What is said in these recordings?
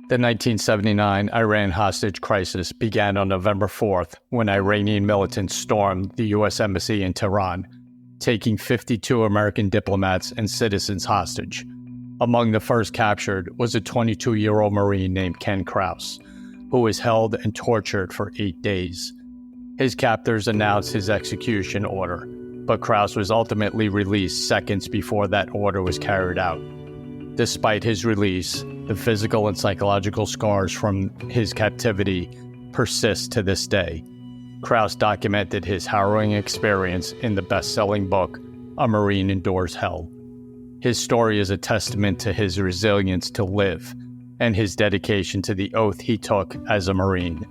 The 1979 Iran hostage crisis began on November 4th when Iranian militants stormed the U.S. Embassy in Tehran, taking 52 American diplomats and citizens hostage. Among the first captured was a 22-year-old Marine named Ken Kraus, who was held and tortured for 8 days. His captors announced his execution order, but Kraus was ultimately released seconds before that order was carried out. Despite his release, the physical and psychological scars from his captivity persist to this day. Kraus documented his harrowing experience in the best-selling book, A Marine Endures Hell. His story is a testament to his resilience to live and his dedication to the oath he took as a Marine.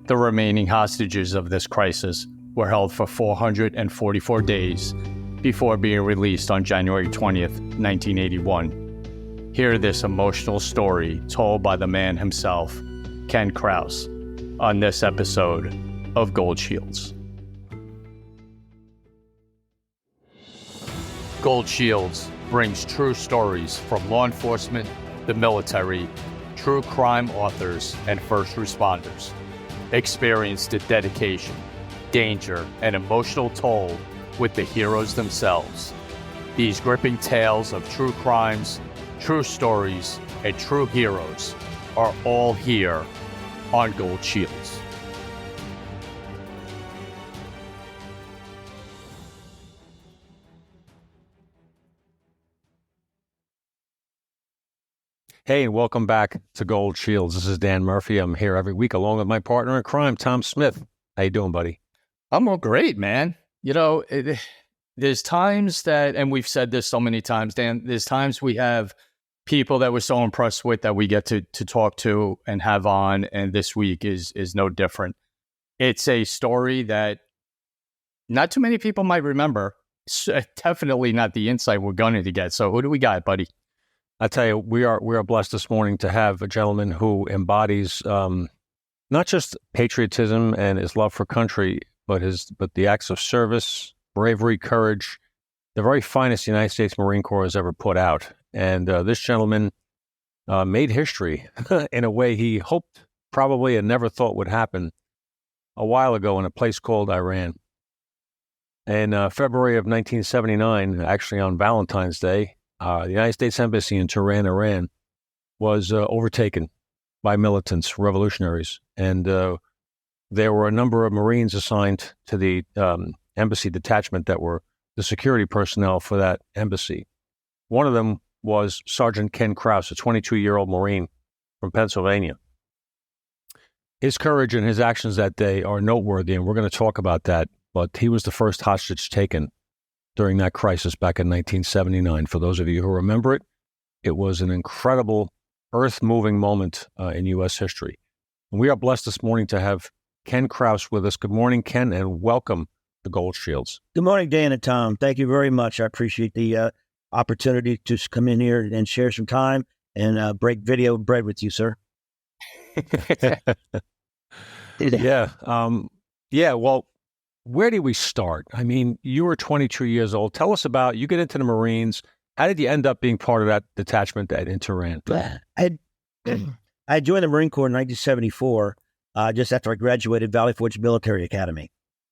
The remaining hostages of this crisis were held for 444 days before being released on January 20th, 1981. Hear this emotional story told by the man himself, Ken Kraus, on this episode of Gold Shields. Gold Shields brings true stories from law enforcement, the military, true crime authors, and first responders. Experience the dedication, danger, and emotional toll with the heroes themselves. These gripping tales of true crimes, true stories, and true heroes are all here on Gold Shields. Hey, and welcome back to Gold Shields. This is Dan Murphy. I'm here every week along with my partner in crime, Tom Smith. How you doing, buddy? I'm all great, man. You know, there's times that, and we've said this so many times, Dan, there's times we have people that we're so impressed with that we get to talk to and have on, and this week is no different. It's a story that not too many people might remember. Definitely not the insight we're going to get. So who do we got, buddy? I tell you, we are blessed this morning to have a gentleman who embodies not just patriotism and his love for country, but the acts of service, bravery, courage, the very finest the United States Marine Corps has ever put out. And this gentleman made history in a way he hoped probably and never thought would happen a while ago in a place called Iran. In February of 1979, actually on Valentine's Day, the United States Embassy in Tehran, Iran, was overtaken by militants, revolutionaries. And there were a number of Marines assigned to the embassy detachment that were the security personnel for that embassy. One of them was Sergeant Ken Kraus, a 22-year-old Marine from Pennsylvania. His courage and his actions that day are noteworthy, and we're going to talk about that. But he was the first hostage taken during that crisis back in 1979. For those of you who remember it, it was an incredible, earth-moving moment in U.S. history. And we are blessed this morning to have Ken Kraus with us. Good morning, Ken, and welcome to Gold Shields. Good morning, Dan and Tom. Thank you very much. I appreciate the opportunity to come in here and share some time and break video bread with you, sir. Yeah. Well, where do we start? I mean, you were 22 years old. Tell us about, you get into the Marines. How did you end up being part of that detachment in Tehran? I joined the Marine Corps in 1974, just after I graduated Valley Forge Military Academy.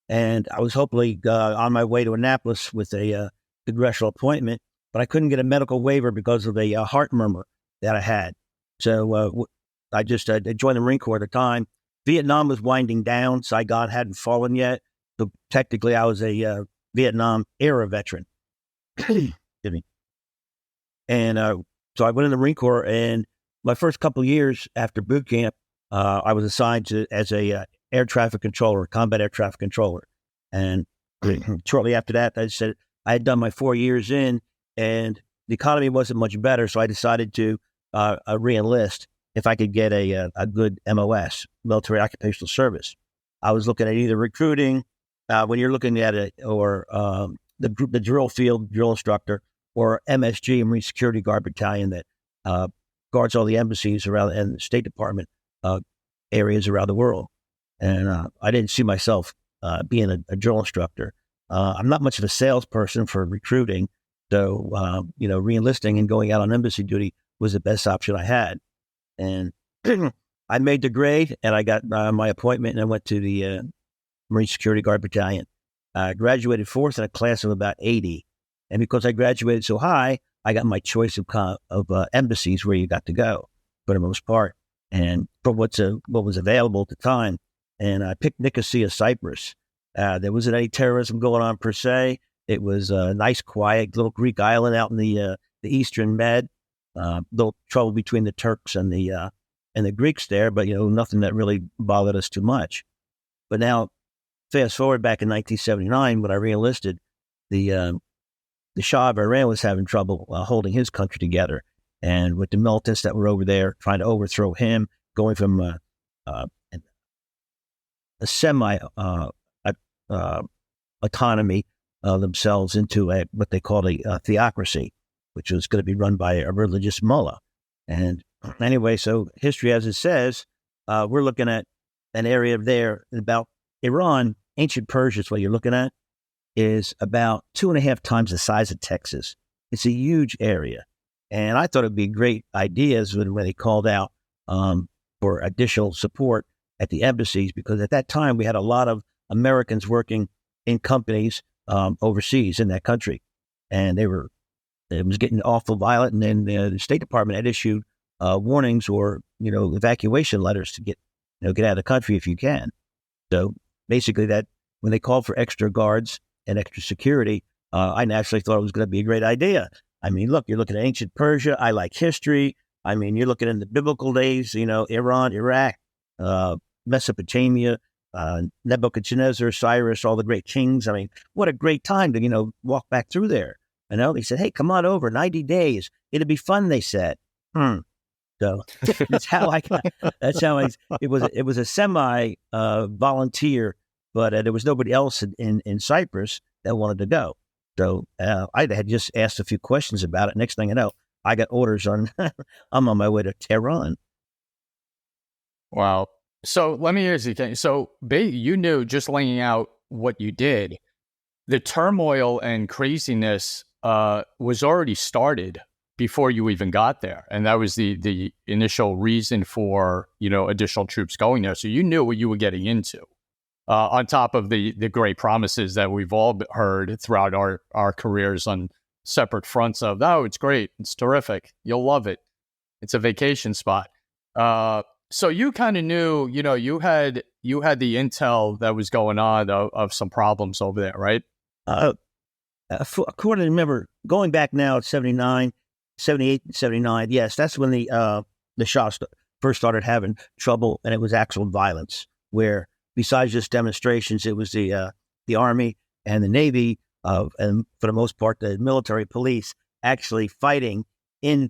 And I was hopefully on my way to Annapolis with a congressional appointment, but I couldn't get a medical waiver because of a heart murmur that I had. So I just joined the Marine Corps at the time. Vietnam was winding down. Saigon hadn't fallen yet. So technically, I was a Vietnam era veteran. Excuse me. And so I went in the Marine Corps, and my first couple of years after boot camp, I was assigned as a air traffic controller, combat air traffic controller. And shortly after that, I said I had done my 4 years in, and the economy wasn't much better, so I decided to re-enlist if I could get a good MOS, military occupational service. I was looking at either recruiting, when you're looking at it, or the drill field drill instructor, or MSG, Marine Security Guard Battalion, that guards all the embassies around and the State Department areas around the world. And I didn't see myself being a drill instructor. I'm not much of a salesperson for recruiting, so re-enlisting and going out on embassy duty was the best option I had. And I made the grade, and I got my appointment, and I went to the Marine Security Guard Battalion. I graduated fourth in a class of about 80. And because I graduated so high, I got my choice of embassies where you got to go for the most part, and for what was available at the time. And I picked Nicosia, Cyprus. There wasn't any terrorism going on per se. It was a nice, quiet little Greek island out in the Eastern Med. Little trouble between the Turks and the Greeks there, but nothing that really bothered us too much. But now, fast forward back in 1979 when I reenlisted, the Shah of Iran was having trouble holding his country together, and with the militants that were over there trying to overthrow him, going from a semi autonomy themselves into what they called a theocracy, which was going to be run by a religious mullah. And anyway, so history as it says, we're looking at an area there about Iran. Ancient Persia is what you're looking at, is about 2.5 times the size of Texas. It's a huge area. And I thought it'd be great ideas when they called out for additional support at the embassies, because at that time we had a lot of Americans working in companies overseas in that country. And it was getting awful violent. And then the State Department had issued warnings or, evacuation letters to get out of the country if you can. So basically that when they called for extra guards and extra security, I naturally thought it was going to be a great idea. I mean, look, you're looking at ancient Persia. I like history. I mean, you're looking in the biblical days, Iran, Iraq, Mesopotamia, Nebuchadnezzar, Cyrus, all the great kings. I mean, what a great time to, walk back through there. They said, hey, come on over, 90 days. It'll be fun, they said. So it was a semi volunteer, but there was nobody else in Cyprus that wanted to go. So I had just asked a few questions about it. Next thing I know, I got orders on, I'm on my way to Tehran. Wow. So let me ask you, Ken. So you knew, just laying out what you did, the turmoil and craziness was already started before you even got there. And that was the initial reason for, additional troops going there. So you knew what you were getting into, on top of the great promises that we've all heard throughout our careers on separate fronts of, oh, it's great, it's terrific, you'll love it, it's a vacation spot. So you kind of knew, you had the intel that was going on of some problems over there, right? According to, remember, going back now at 78 and 79, yes, that's when the Shah first started having trouble, and it was actual violence, where besides just demonstrations, it was the Army and the Navy, and for the most part, the military police actually fighting in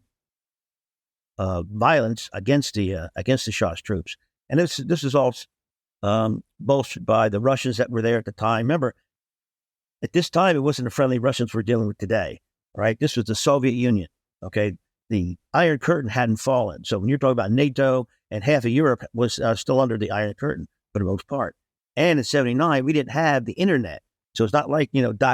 violence against the Shah's troops. And this is all bolstered by the Russians that were there at the time. Remember, at this time, it wasn't the friendly Russians we're dealing with today, right? This was the Soviet Union, okay? The Iron Curtain hadn't fallen. So when you're talking about NATO, and half of Europe was still under the Iron Curtain for the most part. And in 79, we didn't have the internet. So it's not like,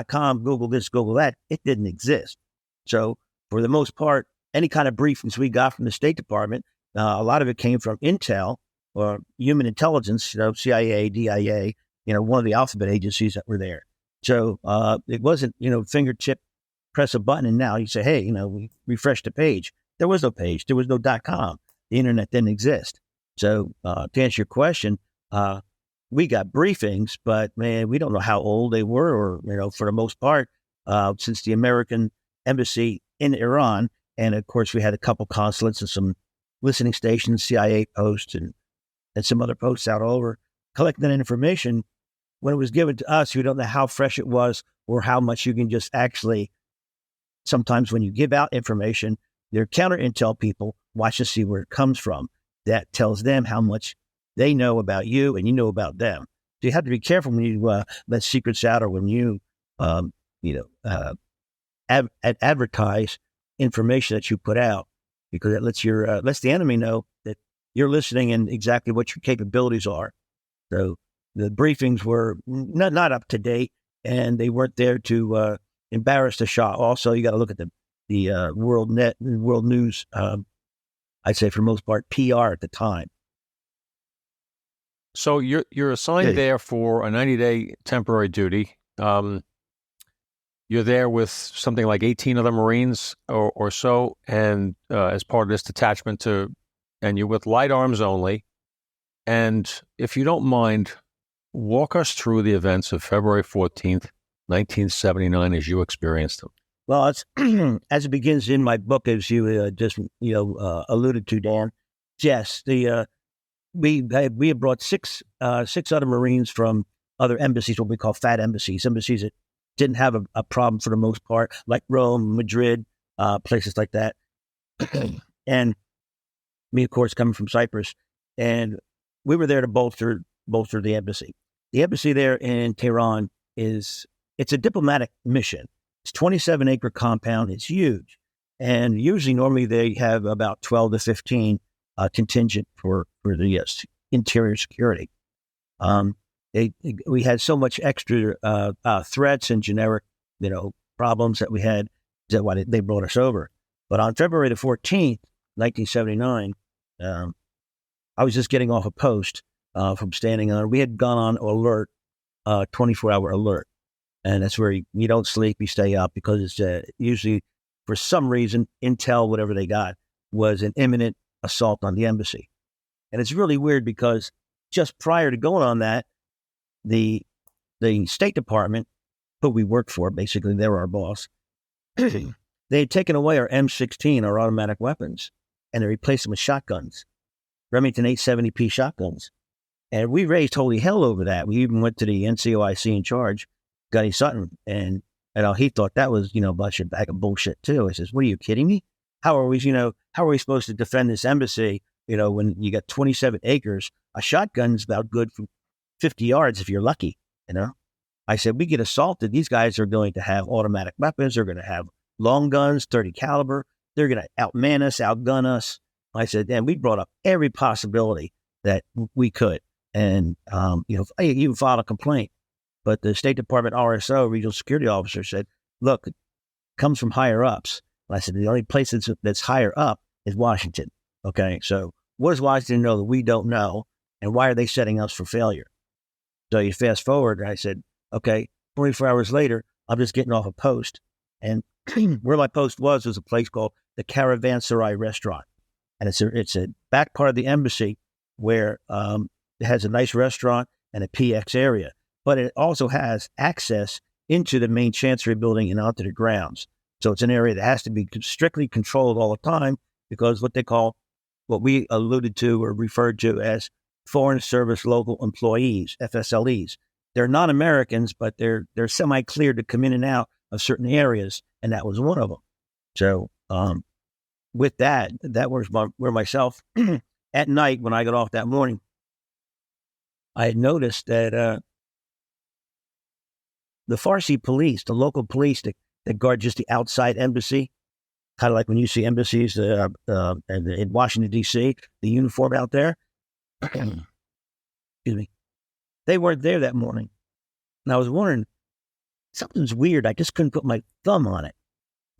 .com, Google this, Google that. It didn't exist. So for the most part, any kind of briefings we got from the State Department, a lot of it came from Intel or human intelligence, CIA, DIA, one of the alphabet agencies that were there. So it wasn't, fingertip, press a button, and now you say, hey, we refresh the page. There was no page. There was no .com. The internet didn't exist. So to answer your question, we got briefings, but man, we don't know how old they were, or, for the most part, since the American embassy in Iran. And of course, we had a couple consulates and some listening stations, CIA posts, and some other posts out all over collecting that information. When it was given to us, we don't know how fresh it was or how much you can just actually, sometimes when you give out information, their counter intel people watch to see where it comes from. That tells them how much they know about you and you know about them. So you have to be careful when you let secrets out, or when you, advertise information that you put out, because it lets the enemy know that you're listening and exactly what your capabilities are. So the briefings were not up to date, and they weren't there to embarrass the Shah. Also, you got to look at the world news I'd say for the most part, PR at the time. So you're assigned there for a 90-day temporary duty. You're there with something like 18 other Marines or so, and as part of this detachment and you're with light arms only. And if you don't mind, walk us through the events of February 14th, 1979, as you experienced them. Well, it's as it begins in my book, as you just alluded to, Dan. Yes, we had brought six other Marines from other embassies, what we call fat embassies that didn't have a problem for the most part, like Rome, Madrid, places like that. And me, of course, coming from Cyprus, and we were there to bolster the embassy. The embassy there in Tehran it's a diplomatic mission. It's 27-acre compound. It's huge, and normally they have about 12 to 15 contingent for the interior security. We had so much extra threats and generic, problems that we had. That's why they brought us over. But on February the 14th, 1979, I was just getting off a post from standing on. We had gone on alert, 24-hour alert, and that's where you don't sleep, you stay up, because it's usually, for some reason, intel, whatever they got, was an imminent assault on the embassy. And it's really weird because just prior to going on that, the State Department, who we worked for, basically they were our boss, they had taken away our M16, our automatic weapons, and they replaced them with shotguns, Remington 870P shotguns. And we raised holy hell over that. We even went to the NCOIC in charge, Gunny Sutton, and he thought that was, a bunch of bag of bullshit too. He says, "What, are you kidding me? How are we supposed to defend this embassy? When you got 27 acres, a shotgun's about good for 50 yards if you're lucky, I said, we get assaulted. These guys are going to have automatic weapons. They're going to have long guns, 30 caliber. They're going to outman us, outgun us. I said, and we brought up every possibility that we could. And, I even filed a complaint. But the State Department RSO, regional security officer, said, look, it comes from higher ups. And I said, the only place that's higher up is Washington. Okay, so what does Washington know that we don't know? And why are they setting us for failure? So you fast forward, and I said, okay, 24 hours later, I'm just getting off a post. And where my post was a place called the Caravanserai Restaurant. And it's a back part of the embassy where it has a nice restaurant and a PX area. But it also has access into the main chancery building and onto the grounds. So it's an area that has to be strictly controlled all the time, because what we alluded to or referred to as Foreign Service Local Employees, FSLEs. They're not Americans, but they're semi-cleared to come in and out of certain areas, and that was one of them. So with that was where myself, at night when I got off that morning, I had noticed that the Farsi police, the local police that guard just the outside embassy, kind of like when you see embassies in Washington, D.C., the uniform out there, excuse me, they weren't there that morning. And I was wondering, something's weird. I just couldn't put my thumb on it.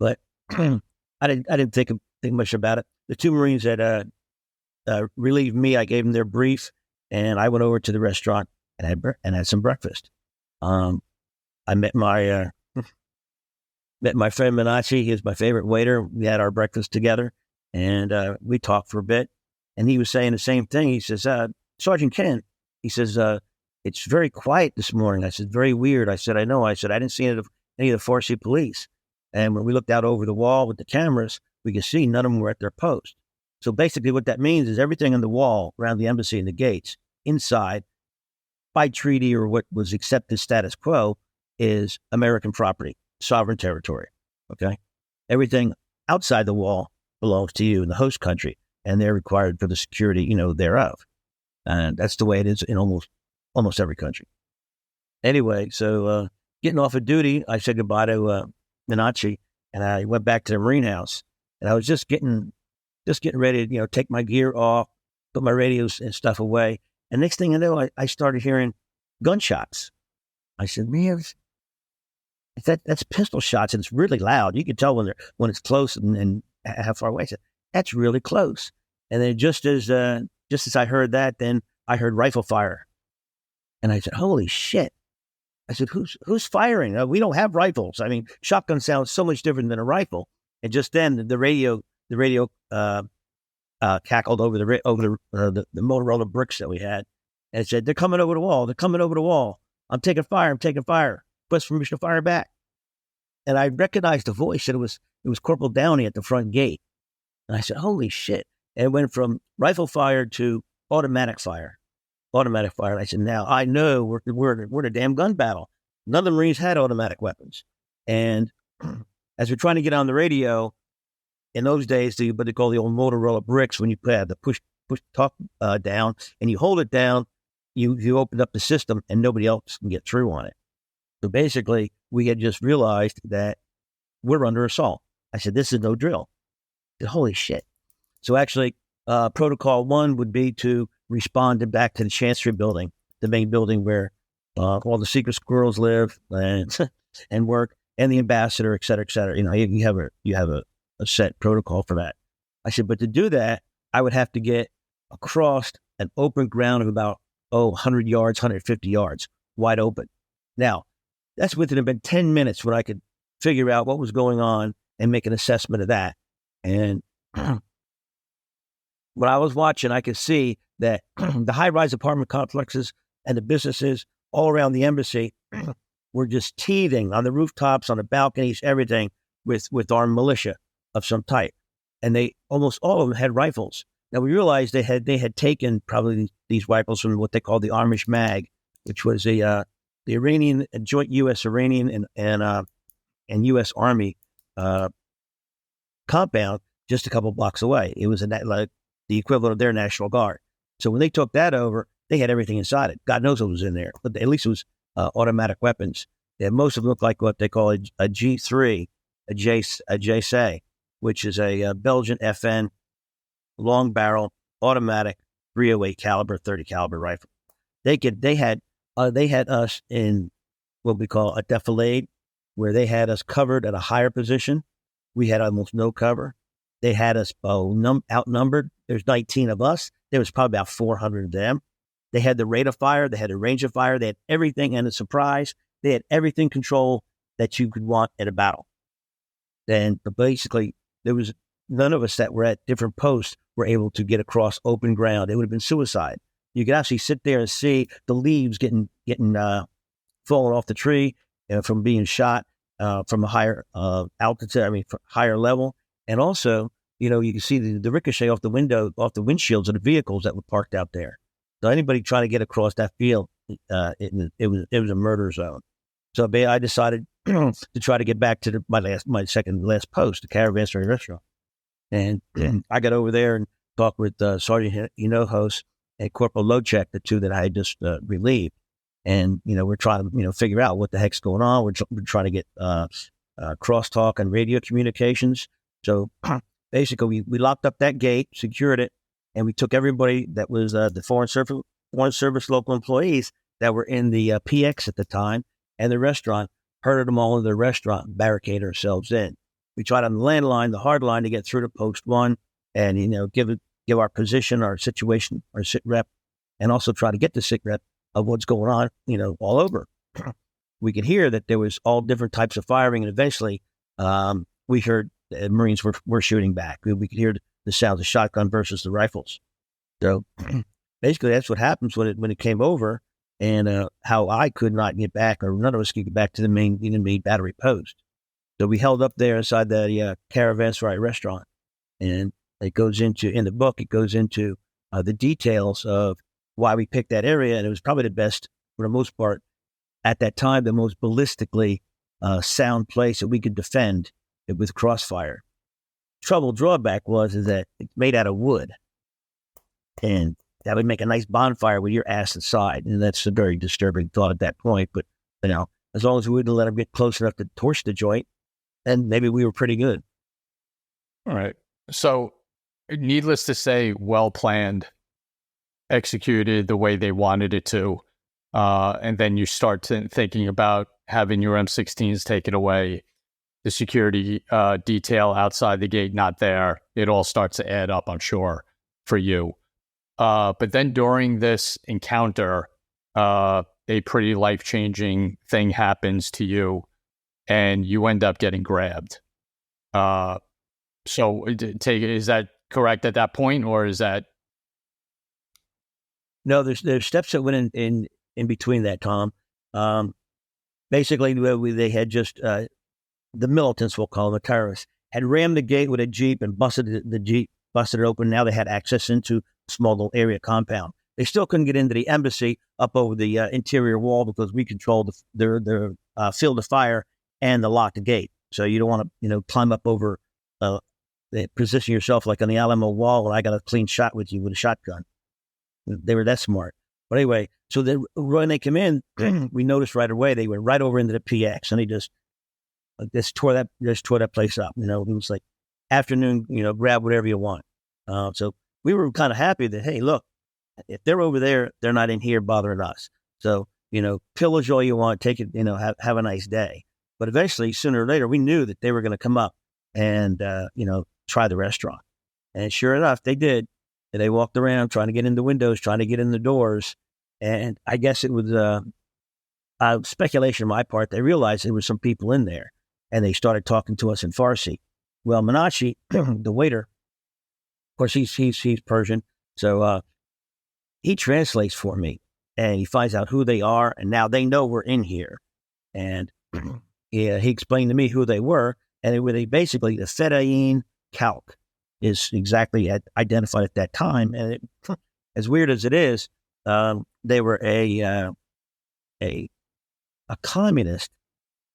But I didn't think much about it. The two Marines that relieved me, I gave them their brief, and I went over to the restaurant and had some breakfast. I met my friend Minachi. He was my favorite waiter. We had our breakfast together, and we talked for a bit. And he was saying the same thing. He says, Sergeant Ken, he says, it's very quiet this morning. I said, very weird. I said, I know. I said, I didn't see any of the Farsi police. And when we looked out over the wall with the cameras, we could see none of them were at their post. So basically what that means is everything on the wall around the embassy and the gates inside, by treaty or what was accepted status quo, is American property, sovereign territory. Okay. Everything outside the wall belongs to you in the host country, and they're required for the security, thereof. And that's the way it is in almost every country. Anyway, so getting off of duty, I said goodbye to Minachi, and I went back to the Marine house, and I was just getting ready to, take my gear off, put my radios and stuff away. And next thing I know, I started hearing gunshots. I said, man, that's pistol shots, and it's really loud. You can tell when it's close and how far away. I said, that's really close. And then just as I heard that, then I heard rifle fire. And I said, holy shit. I said, who's firing? We don't have rifles. I mean, shotgun sounds so much different than a rifle. And just then the radio cackled over the Motorola bricks that we had. And it said, they're coming over the wall. They're coming over the wall. I'm taking fire. Request permission to fire back. And I recognized the voice, and it was Corporal Downey at the front gate. And I said, holy shit. And it went from rifle fire to automatic fire. And I said, now I know we're in a damn gun battle. None of the Marines had automatic weapons. And as we're trying to get on the radio, in those days, what they call the old Motorola bricks, when you had the push talk down and you hold it down, you open up the system and nobody else can get through on it. So basically, we had just realized that we're under assault. I said, this is no drill. I said, holy shit. So actually, protocol 1 would be to respond back to the Chancery building, the main building where all the secret squirrels live and work, and the ambassador, et cetera, et cetera. You have a set protocol for that. I said, but to do that, I would have to get across an open ground of about 100 yards, 150 yards, wide open. Now, that's within about 10 minutes when I could figure out what was going on and make an assessment of that. And when I was watching, I could see that the high-rise apartment complexes and the businesses all around the embassy were just teething on the rooftops, on the balconies, everything with armed militia of some type. And they almost all of them had rifles. Now we realized they had taken probably these rifles from what they called the Amish Mag, which was the Iranian, joint U.S.-Iranian and U.S. Army compound just a couple blocks away. It was like the equivalent of their National Guard. So when they took that over, they had everything inside it. God knows what was in there, but at least it was automatic weapons. Most of them looked like what they call a G3, a JC, which is a Belgian FN long barrel automatic 308 caliber 30 caliber rifle. They had us in what we call a defilade, where they had us covered at a higher position. We had almost no cover. They had us outnumbered. There's 19 of us. There was probably about 400 of them. They had the rate of fire. They had the range of fire. They had everything, and a surprise, they had everything controlled that you could want at a battle. But basically, there was none of us that were at different posts were able to get across open ground. It would have been suicide. You could actually sit there and see the leaves getting falling off the tree from being shot from a higher altitude. From higher level, and also, you can see the ricochet off the windshields of the vehicles that were parked out there. So anybody trying to get across that field, it was a murder zone. So I decided to try to get back to my second last post, the Caravanserai restaurant. And I got over there and talked with Sergeant Hinojos and Corporal Lochek, the two that I had just relieved. And, we're trying to, figure out what the heck's going on. We're trying to get crosstalk and radio communications. So basically, we locked up that gate, secured it, and we took everybody that was the Foreign Service local employees that were in the PX at the time and the restaurant, herded them all in the restaurant, barricaded ourselves in. We tried on the landline, the hard line, to get through to post 1 and, give our position, our situation, our sit rep, and also try to get the sit rep of what's going on, all over. We could hear that there was all different types of firing, and eventually we heard the Marines were shooting back. We could hear the sounds of shotgun versus the rifles. So basically, that's what happens when it came over, and how I could not get back, or none of us could get back to the main battery post. So we held up there inside the Caravanserai restaurant, and in the book, it goes into the details of why we picked that area, and it was probably the best, for the most part, at that time, the most ballistically sound place that we could defend it with crossfire. Drawback is that it's made out of wood, and that would make a nice bonfire with your ass inside, and that's a very disturbing thought at that point. But as long as we wouldn't let them get close enough to torch the joint, then maybe we were pretty good. All right. So, needless to say, well planned, executed the way they wanted it to, and then you start thinking about having your M16s taken away, the security detail outside the gate not there. It all starts to add up, I'm sure. for you. But then during this encounter, a pretty life-changing thing happens to you, and you end up getting grabbed. So is that correct at that point, or is that? No, there's steps that went in between that, Tom. Basically, they had just the militants, we'll call them, the terrorists, had rammed the gate with a Jeep and busted it open. Now they had access into a small little area compound. They still couldn't get into the embassy up over the interior wall because we controlled their field of fire and the locked gate. So you don't want to, climb up over, position yourself like on the Alamo wall, and I got a clean shot with you with a shotgun. They were that smart. But anyway, so when they come in, we noticed right away they went right over into the PX, and they just tore that place up. It was like afternoon, grab whatever you want. So we were kind of happy that, hey, look, if they're over there, they're not in here bothering us. So, pillage all you want, take it, have a nice day. But eventually, sooner or later, we knew that they were going to come up and, try the restaurant. And sure enough, they did. And they walked around trying to get in the windows, trying to get in the doors. And I guess it was speculation on my part. They realized there were some people in there, and they started talking to us in Farsi. Well, Manachi, the waiter, of course, he's Persian. So he translates for me, and he finds out who they are. And now they know we're in here. And he explained to me who they were. And they were basically the Fedayeen Kalk is exactly identified at that time. And as weird as it is, they were a communist,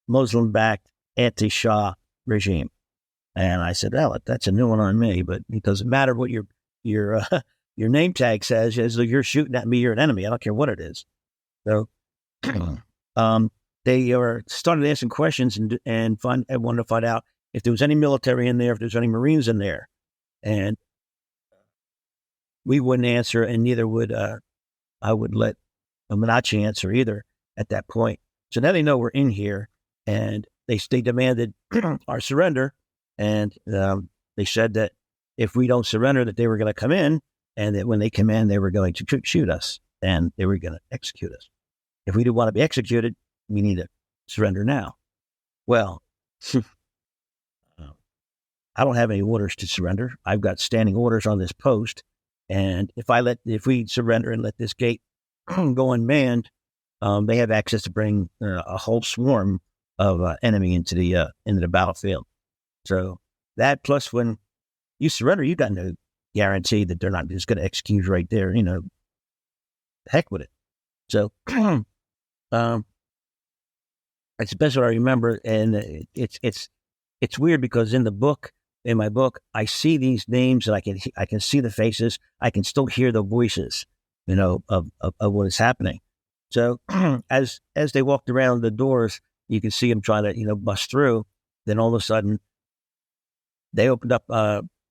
Muslim-backed anti-Shah regime. And I said, well, that's a new one on me, but it doesn't matter what your name tag says. As though you're shooting at me, you're an enemy. I don't care what it is. So they started asking questions and wanted to find out if there was any military in there, if there's any Marines in there. And we wouldn't answer, and neither would I would let Manachi answer either at that point. So now they know we're in here, and they demanded our surrender, and they said that if we don't surrender, that they were going to come in, and that when they come in, they were going to shoot us, and they were going to execute us. If we didn't want to be executed, we need to surrender now. Well, I don't have any orders to surrender. I've got standing orders on this post. And if we surrender and let this gate go unmanned, they have access to bring a whole swarm of enemy into the battlefield. So that, plus when you surrender, you got no guarantee that they're not just going to execute you right there. Heck with it. So it's best what I remember, and it's weird because in my book, I see these names and I can see the faces. I can still hear the voices, of what is happening. So as they walked around the doors, you can see them trying to, bust through. Then all of a sudden, they opened up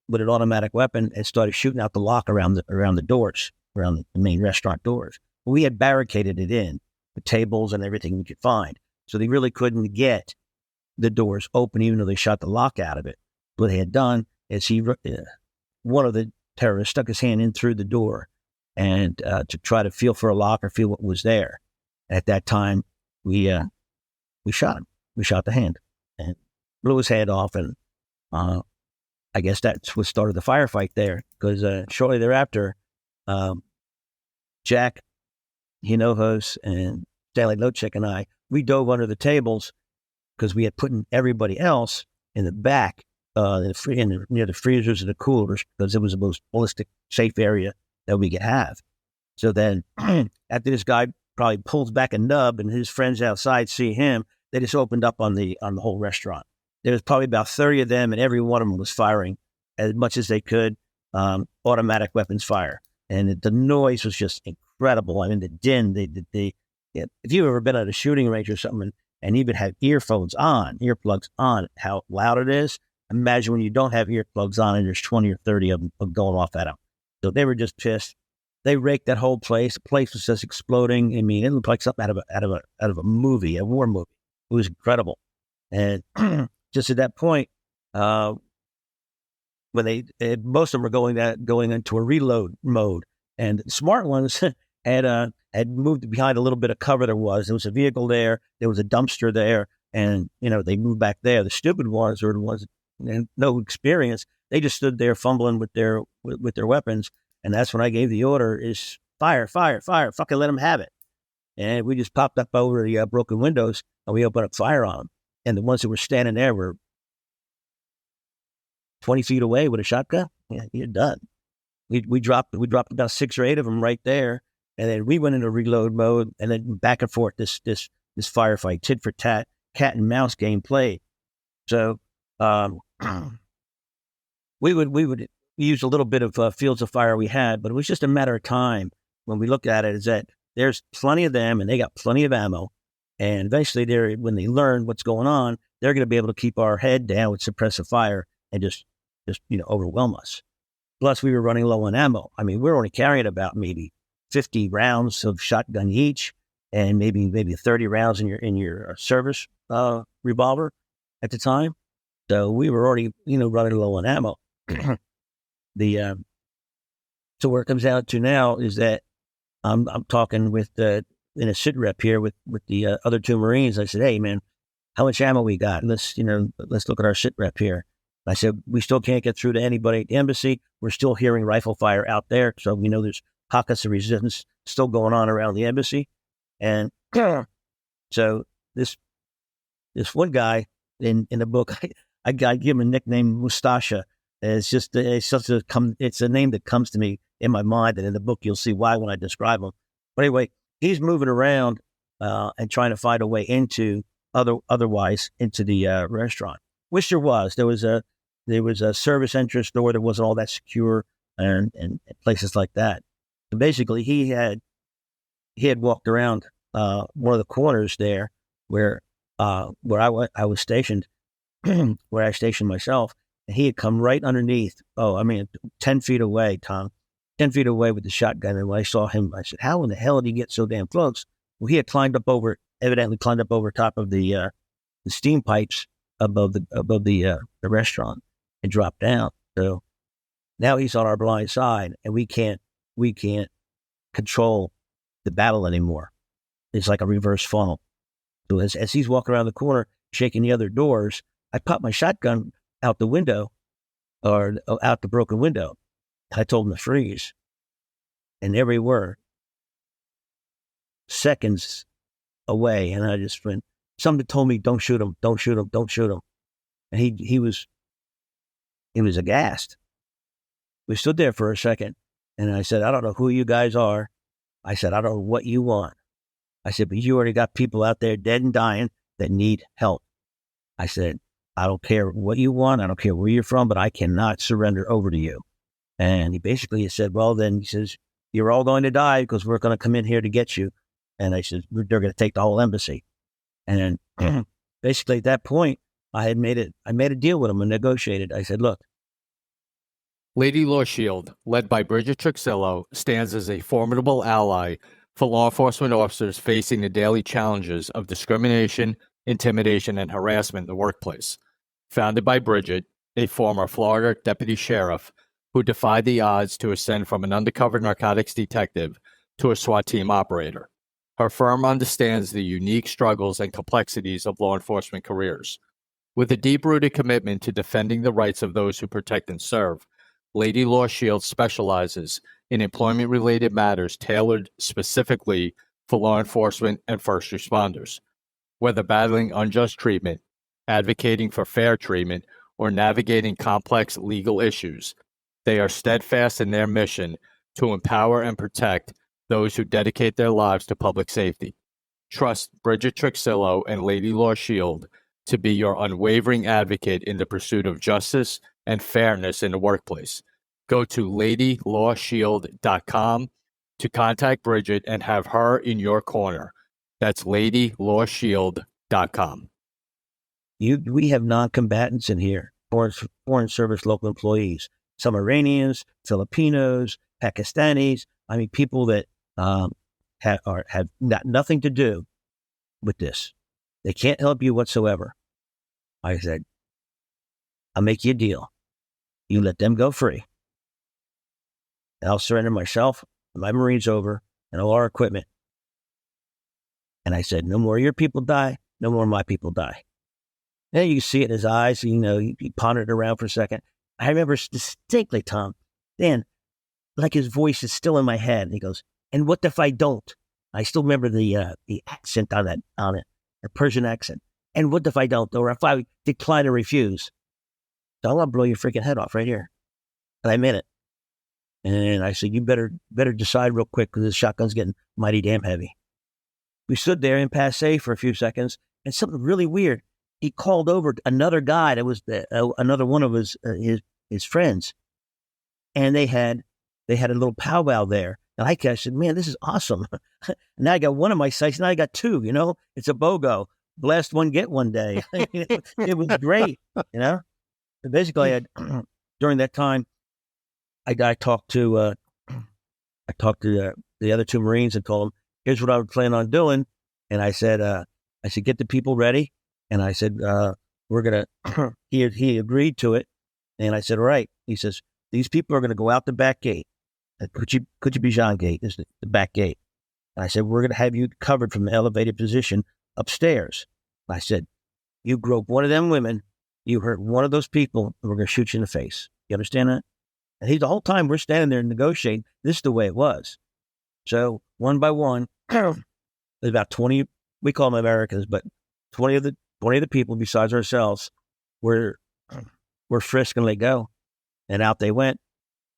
with an automatic weapon and started shooting out the lock around the doors, around the main restaurant doors. We had barricaded it in with tables and everything we could find, so they really couldn't get the doors open, even though they shot the lock out of it. What they had done is one of the terrorists stuck his hand in through the door and to try to feel for a lock or feel what was there. At that time, we shot him. We shot the hand and blew his head off. And I guess that's what started the firefight there, because shortly thereafter, Jack Hinojos and Stanley Lochek and I, we dove under the tables because we had put everybody else in the back, near the freezers and the coolers, because it was the most ballistic safe area that we could have. So then after this guy probably pulls back a nub and his friends outside see him, they just opened up on the whole restaurant. There was probably about 30 of them, and every one of them was firing as much as they could, automatic weapons fire. And the noise was just incredible. I mean, the din, if you've ever been at a shooting range or something and even have earplugs on, how loud it is. Imagine when you don't have earplugs on and there's 20 or 30 of them going off at them. So they were just pissed. They raked that whole place. The place was just exploding. I mean, it looked like something out of a movie, a war movie. It was incredible. And just at that point, when most of them were going into a reload mode, and the smart ones had moved behind a little bit of cover. There was a vehicle there, there was a dumpster there, and they moved back there. The stupid ones, or the ones no experience, they just stood there fumbling with their weapons, and that's when I gave the order: is fire, fire, fire! Fucking let them have it. And we just popped up over the broken windows, and we opened up fire on them. And the ones that were standing there were 20 feet away with a shotgun. Yeah, you're done. We dropped about 6 or 8 of them right there, and then we went into reload mode, and then back and forth this firefight, tit for tat, cat and mouse game played. So we would use a little bit of fields of fire we had, but it was just a matter of time when we looked at it. Is that there's plenty of them, and they got plenty of ammo, and eventually when they learn what's going on, they're going to be able to keep our head down with suppressive fire and just overwhelm us. Plus, we were running low on ammo. I mean, we're only carrying about maybe 50 rounds of shotgun each, and maybe 30 rounds in your service revolver at the time. So we were already running low on ammo. So where it comes down to now is that I'm talking with in a sit rep here with the other 2 Marines. I said, hey man, how much ammo we got? Let's look at our sit rep here. I said, we still can't get through to anybody at the embassy. We're still hearing rifle fire out there. So we know there's pockets of resistance still going on around the embassy. And so this one guy in the book, I give him a nickname, Mustasha. It's a name that comes to me in my mind, and in the book you'll see why when I describe him. But anyway, he's moving around and trying to find a way into otherwise into the restaurant, which there was a service entrance door that wasn't all that secure, and places like that. So basically, he had walked around one of the corners there where I was stationed, where I stationed myself, and he had come right underneath. 10 feet away, Tom, 10 feet away with the shotgun. And when I saw him, I said, "How in the hell did he get so damn close?" Well, he had evidently climbed up over top of the steam pipes above the restaurant and dropped down. So now he's on our blind side, and we can't control the battle anymore. It's like a reverse funnel. So as he's walking around the corner, shaking the other doors, I pop my shotgun out the window, or out the broken window. I told him to freeze, and there we were, seconds away, and I just went. Somebody told me, "Don't shoot him! Don't shoot him! Don't shoot him!" And he was aghast. We stood there for a second, and I said, "I don't know who you guys are." I said, "I don't know what you want." I said, "But you already got people out there dead and dying that need help." I said, "I don't care what you want. I don't care where you're from, but I cannot surrender over to you." And he basically said, "Well, then," he says, "you're all going to die because we're going to come in here to get you." And I said, "They're going to take the whole embassy." And basically at that point, I made a deal with him and negotiated. I said, "Look." Lady Law Shield, led by Bridget Truxillo, stands as a formidable ally for law enforcement officers facing the daily challenges of discrimination, intimidation, and harassment in the workplace. Founded by Bridget, a former Florida deputy sheriff who defied the odds to ascend from an undercover narcotics detective to a SWAT team operator. Her firm understands the unique struggles and complexities of law enforcement careers. With a deep-rooted commitment to defending the rights of those who protect and serve, Lady Law Shield specializes in employment-related matters tailored specifically for law enforcement and first responders. Whether battling unjust treatment, advocating for fair treatment, or navigating complex legal issues, they are steadfast in their mission to empower and protect those who dedicate their lives to public safety. Trust Bridget Truxillo and Lady Law Shield to be your unwavering advocate in the pursuit of justice and fairness in the workplace. Go to ladylawshield.com to contact Bridget and have her in your corner. That's ladylawshield.com. We have non-combatants in here, foreign service local employees, some Iranians, Filipinos, Pakistanis. I mean, people that have nothing to do with this. They can't help you whatsoever. I said, "I'll make you a deal. You let them go free. And I'll surrender myself, my Marines over, and all our equipment. And I said, no more of your people die, no more of my people die. And you see it in his eyes, he pondered around for a second. I remember distinctly, Tom, Dan, like his voice is still in my head. And he goes, and what if I don't? I still remember the accent on it, the Persian accent. And what if I don't, or if I decline or refuse? So I'm going to blow your freaking head off right here. And I meant it. And I said, you better decide real quick because this shotgun's getting mighty damn heavy. We stood there in passe for a few seconds, and something really weird. He called over another guy that was another one of his friends, and they had a little powwow there. And I said, man, this is awesome. Now I got one of my sights, now I got two. It's a BOGO. Blast one, get one day. It was great. So basically, during that time, I talked to the other two Marines and told them, here's what I would plan on doing. And I said, get the people ready. And I said, we're going to, he agreed to it. And I said, all right. He says, these people are going to go out the back gate. Kuchibijan gate is the back gate. And I said, we're going to have you covered from the elevated position upstairs. I said, you grope one of them women, you hurt one of those people, and we're going to shoot you in the face. You understand that? And the whole time we're standing there negotiating, this is the way it was. So one by one, there's about 20, we call them Americans, but 20 of the people besides ourselves were frisked and let go. And out they went.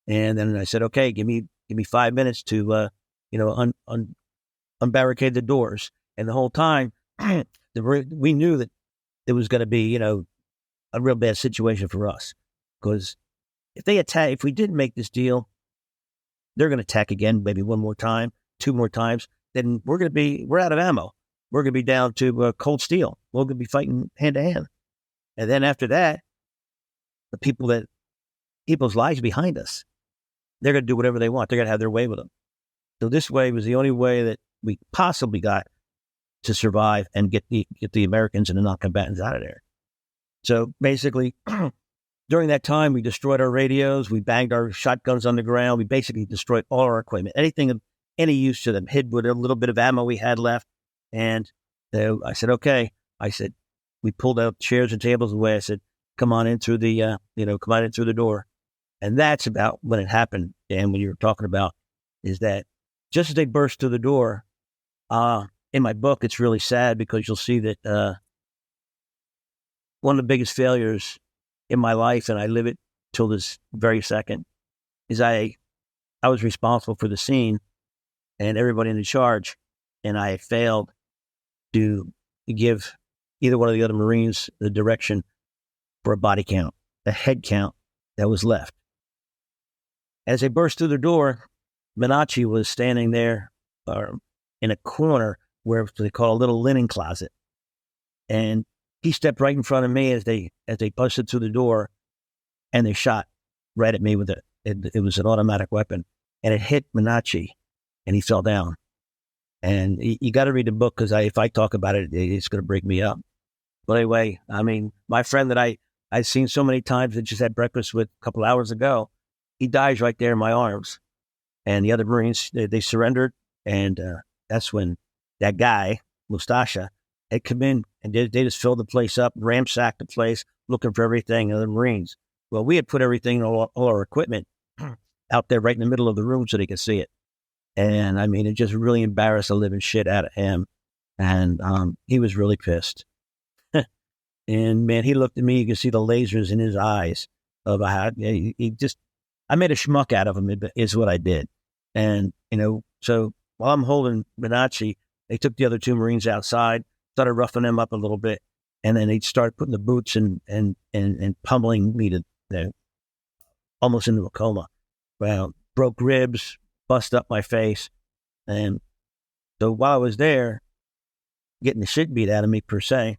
And then I said, okay, give me 5 minutes to, unbarricade the doors. And the whole time, we knew that it was going to be, a real bad situation for us. Because if we didn't make this deal, they're going to attack again, maybe one more time, two more times. Then we're out of ammo. We're going to be down to cold steel. We're going to be fighting hand to hand. And then after that, the people's lives behind us, they're going to do whatever they want. They're going to have their way with them. So this way was the only way that we possibly got to survive and get the Americans and the non-combatants out of there. So basically, during that time, we destroyed our radios. We banged our shotguns on the ground. We basically destroyed all our equipment, anything of any use to them, hid with a little bit of ammo we had left. And I said, okay. I said, we pulled out chairs and tables away. I said, come on in through the door. And that's about when it happened. And when you were talking about is that just as they burst through the door, in my book, it's really sad because you'll see that one of the biggest failures in my life, and I live it till this very second, is I was responsible for the scene and everybody in charge, and I failed to give either one of the other Marines the direction for a body count, a head count that was left. As they burst through the door, Minachi was standing there in a corner where they call a little linen closet. And he stepped right in front of me as they busted through the door, and they shot right at me with it. It was an automatic weapon, and it hit Minachi, and he fell down. And you got to read the book because if I talk about it, it's going to break me up. But anyway, I mean, my friend that I've seen so many times that just had breakfast with a couple hours ago, he dies right there in my arms. And the other Marines, they surrendered, and that's when that guy, Mustasha, had come in, and they just filled the place up, ransacked the place, looking for everything, and the Marines. Well, we had put everything, all our equipment out there right in the middle of the room so they could see it. And I mean, it just really embarrassed the living shit out of him. And he was really pissed. And man, he looked at me, you could see the lasers in his eyes of how I made a schmuck out of him, is what I did. And, so while I'm holding Minachi, they took the other two Marines outside, started roughing them up a little bit. And then they started putting the boots and pummeling me to almost into a coma. Well, broke ribs, bust up my face. And so while I was there, getting the shit beat out of me per se,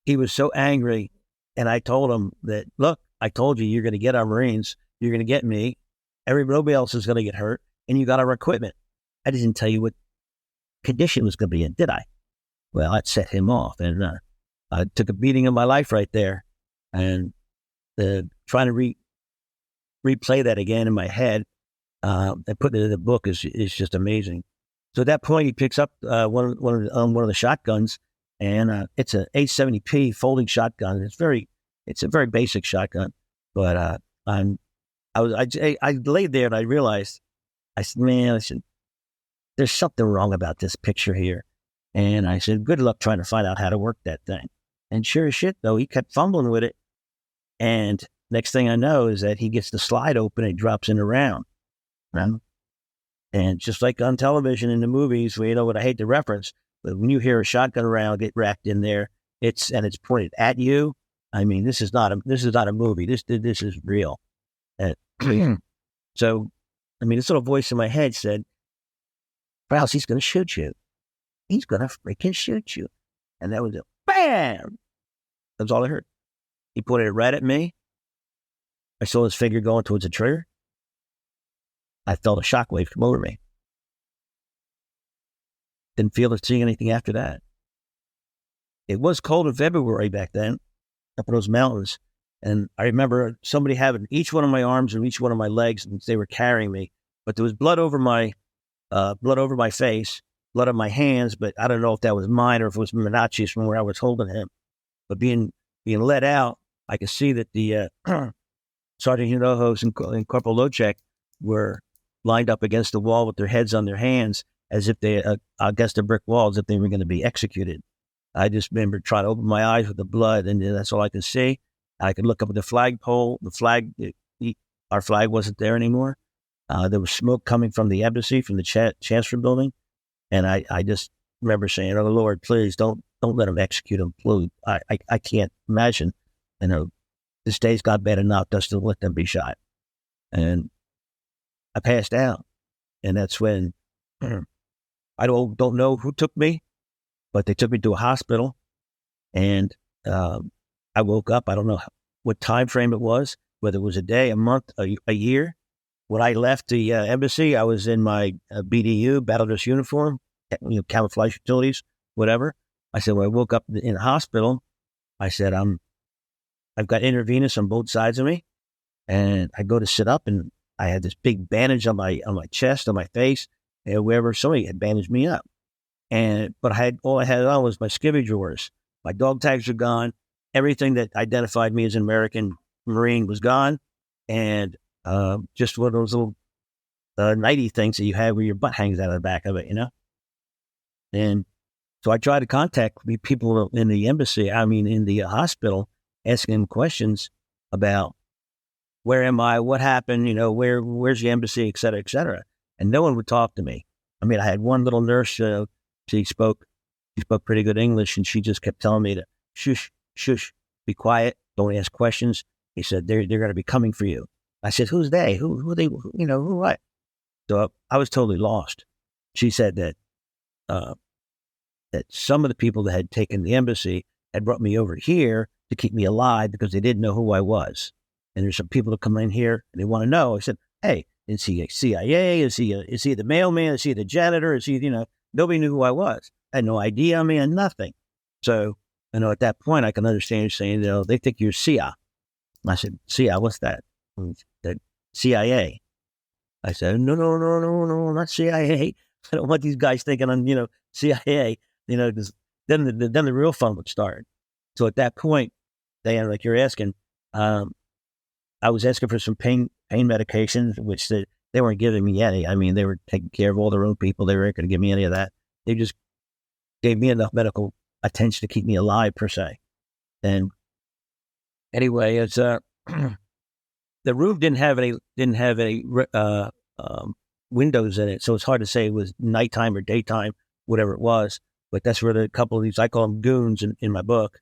he was so angry. And I told him that, look, I told you, you're going to get our Marines. You're going to get me. Everybody else is going to get hurt. And you got our equipment. I didn't tell you what condition it was going to be in, did I? Well, that set him off. And I took a beating of my life right there. And the trying to replay that again in my head and putting it in the book is just amazing. So at that point, he picks up one of the shotguns, and it's an 870p folding shotgun. It's a very basic shotgun, but I laid there and I realized, I said, man, there's something wrong about this picture here. And I said, good luck trying to find out how to work that thing. And sure as shit, though, he kept fumbling with it. And next thing I know is that he gets the slide open and he drops in a round. And just like on television in the movies, where, you know what, I hate to reference, but when you hear a shotgun round get racked in there, it's pointed at you. I mean, this is not a movie. This is real. And so, I mean, this little voice in my head said, Kraus, he's going to shoot you. He's going to freaking shoot you. And that was it. Bam! That's all I heard. He pointed it right at me. I saw his finger going towards the trigger. I felt a shockwave come over me. Didn't feel or see anything after that. It was cold in February back then, up in those mountains. And I remember somebody having each one of my arms and each one of my legs, and they were carrying me. But there was blood over my face, blood on my hands. But I don't know if that was mine or if it was Minacci's from where I was holding him. But being let out, I could see that the Sergeant Hinojos and Corporal Locek were lined up against the wall with their heads on their hands, as if they against a brick wall, as if they were going to be executed. I just remember trying to open my eyes with the blood, and that's all I could see. I could look up at the flagpole. Our flag wasn't there anymore. There was smoke coming from the embassy, from the Chancellor building, and I just remember saying, "Oh Lord, please don't let them execute him, please." I can't imagine, you know, this day's got bad enough just to let them be shot. And I passed out, and that's when I don't know who took me, but they took me to a hospital, and I woke up. I don't know what time frame it was, whether it was a day, a month, a year. When I left the embassy, I was in my BDU, battle dress uniform, camouflage utilities, whatever. I said, when I woke up in the hospital, I said, I've got intravenous on both sides of me, and I go to sit up, and I had this big bandage on my chest, on my face, and wherever somebody had bandaged me up. But all I had on was my skivvy drawers. My dog tags were gone. Everything that identified me as an American Marine was gone, and just one of those little nighty things that you have where your butt hangs out of the back of it, you know. And so I tried to contact people in the embassy. In the hospital, asking them questions about where am I, what happened, where's the embassy, et cetera, and no one would talk to me. I mean, I had one little nurse. She spoke pretty good English, and she just kept telling me to shush, be quiet, don't ask questions. He said they're going to be coming for you. I said, who's they? Who are they? Who what? So I was totally lost. She said that some of the people that had taken the embassy had brought me over here to keep me alive because they didn't know who I was. And there's some people that come in here and they want to know. I said, hey, is he a CIA? Is he the mailman? Is he the janitor? Is he, nobody knew who I was. I had no idea. I had nothing. So, at that point I can understand you saying, they think you're CIA. I said, CIA, what's that? The CIA. I said, no, not CIA. I don't want these guys thinking I'm, CIA, because then the real fun would start. So at that point, Diana, like you're asking, I was asking for some pain medications, which they weren't giving me any. They were taking care of all their own people. They weren't going to give me any of that. They just gave me enough medical attention to keep me alive, per se. And anyway, it's the room didn't have any windows in it, so it's hard to say it was nighttime or daytime, whatever it was. But that's where a couple of these, I call them goons in my book,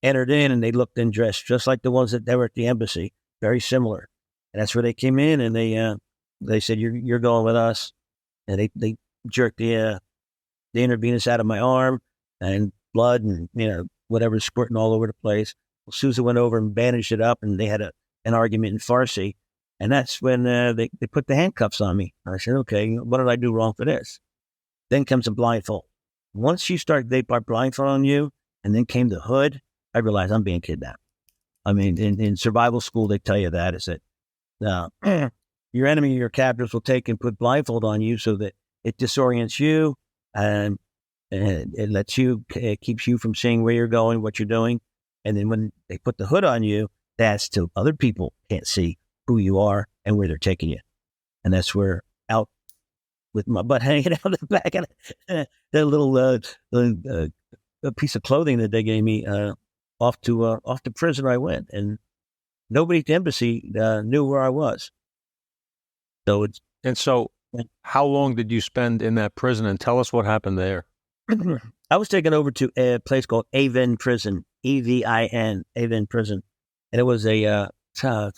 entered in, and they looked and dressed just like the ones that were at the embassy, very similar. And that's where they came in, and they said, "You're going with us," and they jerked the intravenous out of my arm, and blood and whatever squirting all over the place. Well, Susan went over and bandaged it up, and they had an argument in Farsi, and that's when they put the handcuffs on me. I said, "Okay, what did I do wrong for this?" Then comes a blindfold. Once they blindfold on you, and then came the hood, I realized I'm being kidnapped. I mean, in survival school, they tell you that is that your enemy, your captors will take and put blindfold on you so that it disorients you and it lets you, it keeps you from seeing where you're going, what you're doing. And then when they put the hood on you, that's till other people can't see who you are and where they're taking you. And that's where out with my butt hanging out the back of that little a piece of clothing that they gave me, off to prison I went, and nobody at the embassy knew where I was. So how long did you spend in that prison? And tell us what happened there. I was taken over to a place called Avin Prison, Evin, Avin Prison, and it was a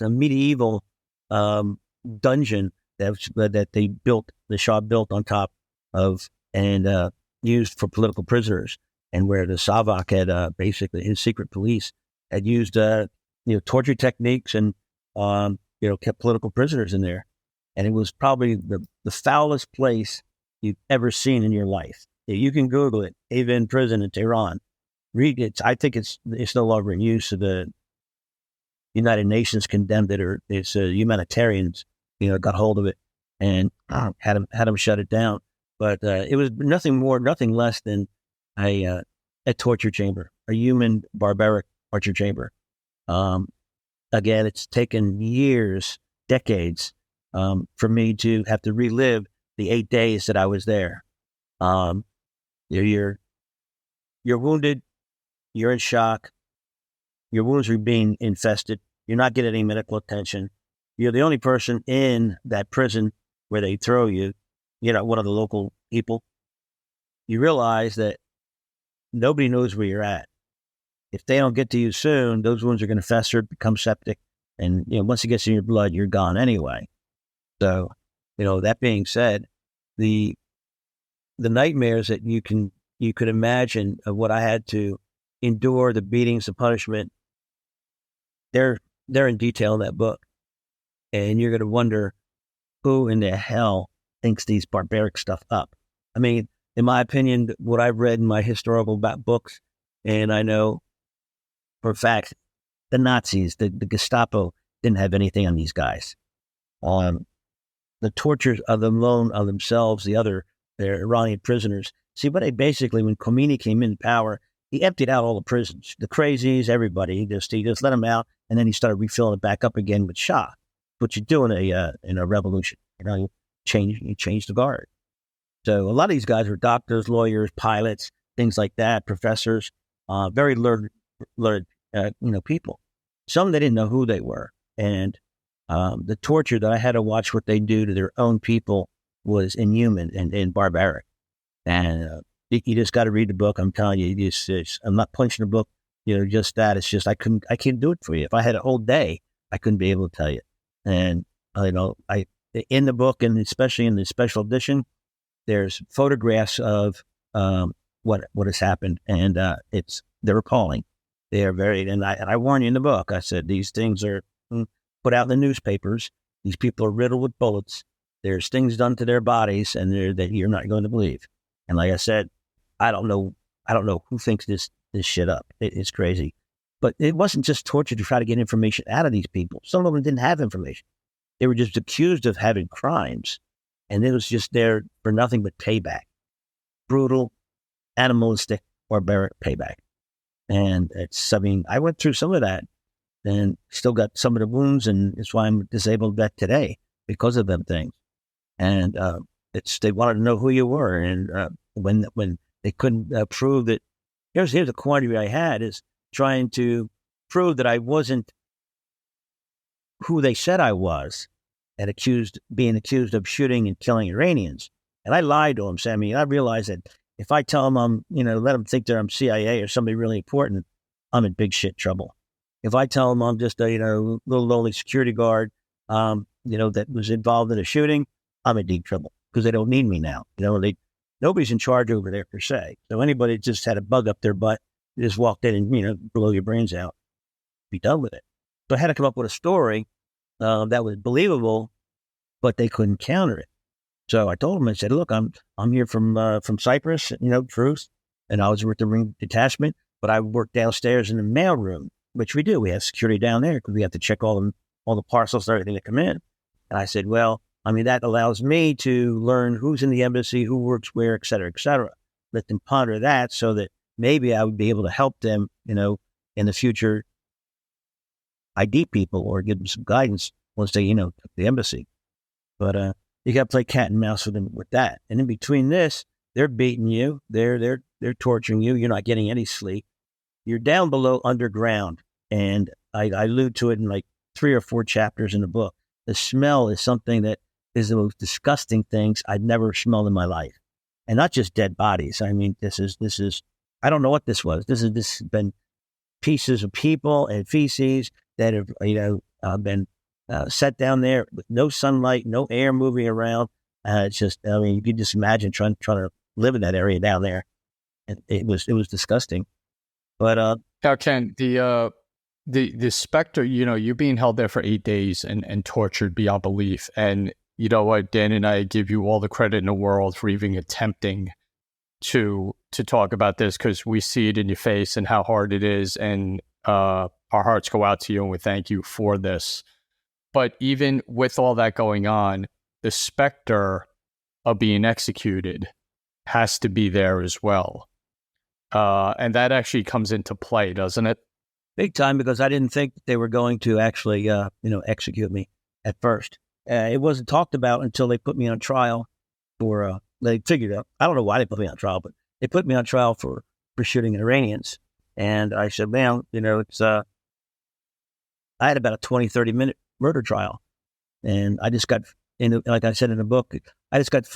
medieval dungeon that they built, the Shah built on top of and used for political prisoners, and where the Savak had basically his secret police had used torture techniques and kept political prisoners in there, and it was probably the foulest place you've ever seen in your life. You can Google it, Avin Prison in Tehran. Read it. I think it's no longer in use. So the United Nations condemned it, or it's humanitarians, got hold of it and had them shut it down. But it was nothing less than a torture chamber, a human barbaric torture chamber. Again, it's taken years, decades, for me to have to relive the 8 days that I was there. You're wounded, you're in shock, your wounds are being infested, you're not getting any medical attention. You're the only person in that prison where they throw you, one of the local people. You realize that nobody knows where you're at. If they don't get to you soon, those wounds are going to fester, become septic, and once it gets in your blood, you're gone anyway. So, that being said, the nightmares that you could imagine of what I had to endure, the beatings, the punishment, they're in detail in that book. And you're going to wonder who in the hell thinks these barbaric stuff up. I mean, in my opinion, what I've read in my historical books, and I know for a fact, the Nazis, the Gestapo didn't have anything on these guys. The tortures of them alone, of themselves, their Iranian prisoners. See, what when Khomeini came in power, he emptied out all the prisons, the crazies, everybody. He just let them out, and then he started refilling it back up again with Shah. What you do in a revolution, you change the guard. So a lot of these guys were doctors, lawyers, pilots, things like that, professors, very learned people. Some they didn't know who they were, and the torture that I had to watch what they do to their own people was inhuman and barbaric. And you just got to read the book. I'm telling you, I'm not punching the book, just that. It's just I can't do it for you. If I had a whole day, I couldn't be able to tell you. And I in the book, and especially in the special edition, there's photographs of what has happened, and they're appalling. They are very, and I warn you in the book. I said these things are put out in the newspapers. These people are riddled with bullets. There's things done to their bodies, and that you're not going to believe. And like I said, I don't know who thinks this shit up. It's crazy. But it wasn't just torture to try to get information out of these people. Some of them didn't have information. They were just accused of having crimes, and it was just there for nothing but payback. Brutal, animalistic, barbaric payback. And I went through some of that and still got some of the wounds, and it's why I'm disabled vet today, because of them things. And they wanted to know who you were. And when they couldn't prove that, here's a quandary I had, is trying to prove that I wasn't who they said I was, and being accused of shooting and killing Iranians. And I lied to them, Sammy. I realized that if I tell them I'm, let them think that I'm CIA or somebody really important, I'm in big shit trouble. If I tell them I'm just a, little lonely security guard, that was involved in a shooting, I'm in deep trouble, because they don't need me now. Nobody's in charge over there per se. So anybody just had a bug up their butt, just walked in and, blow your brains out, be done with it. So I had to come up with a story that was believable, but they couldn't counter it. So I told them, I said, look, I'm here from Cyprus, truth. And I was with the Marine detachment, but I worked downstairs in the mail room. which we do. We have security down there because we have to check all the parcels and everything that come in. And I said, well, I mean, that allows me to learn who's in the embassy, who works where, et cetera, et cetera. Let them ponder that so that maybe I would be able to help them, in the future, ID people or give them some guidance once they, took the embassy. But you got to play cat and mouse with them with that. And in between this, they're beating you. They're torturing you. You're not getting any sleep. You're down below underground. And I allude to it in like 3 or 4 chapters in the book. The smell is something that is the most disgusting things I'd never smelled in my life. And not just dead bodies. I mean, this is, I don't know what this was. This has been pieces of people and feces that have, been set down there with no sunlight, no air moving around. It's just, I mean, you can just imagine trying to live in that area down there. And it was disgusting. But now, Ken, the specter, you're being held there for 8 days and tortured beyond belief. And you know what, Dan and I give you all the credit in the world for even attempting to talk about this, because we see it in your face and how hard it is. And our hearts go out to you and we thank you for this. But even with all that going on, the specter of being executed has to be there as well. And that actually comes into play, doesn't it? Big time, because I didn't think they were going to actually, execute me at first. It wasn't talked about until they put me on trial for, they figured out, I don't know why they put me on trial, but they put me on trial for shooting Iranians. And I said, man, I had about a 20, 30-minute murder trial. And I just got, like I said in the book, I just got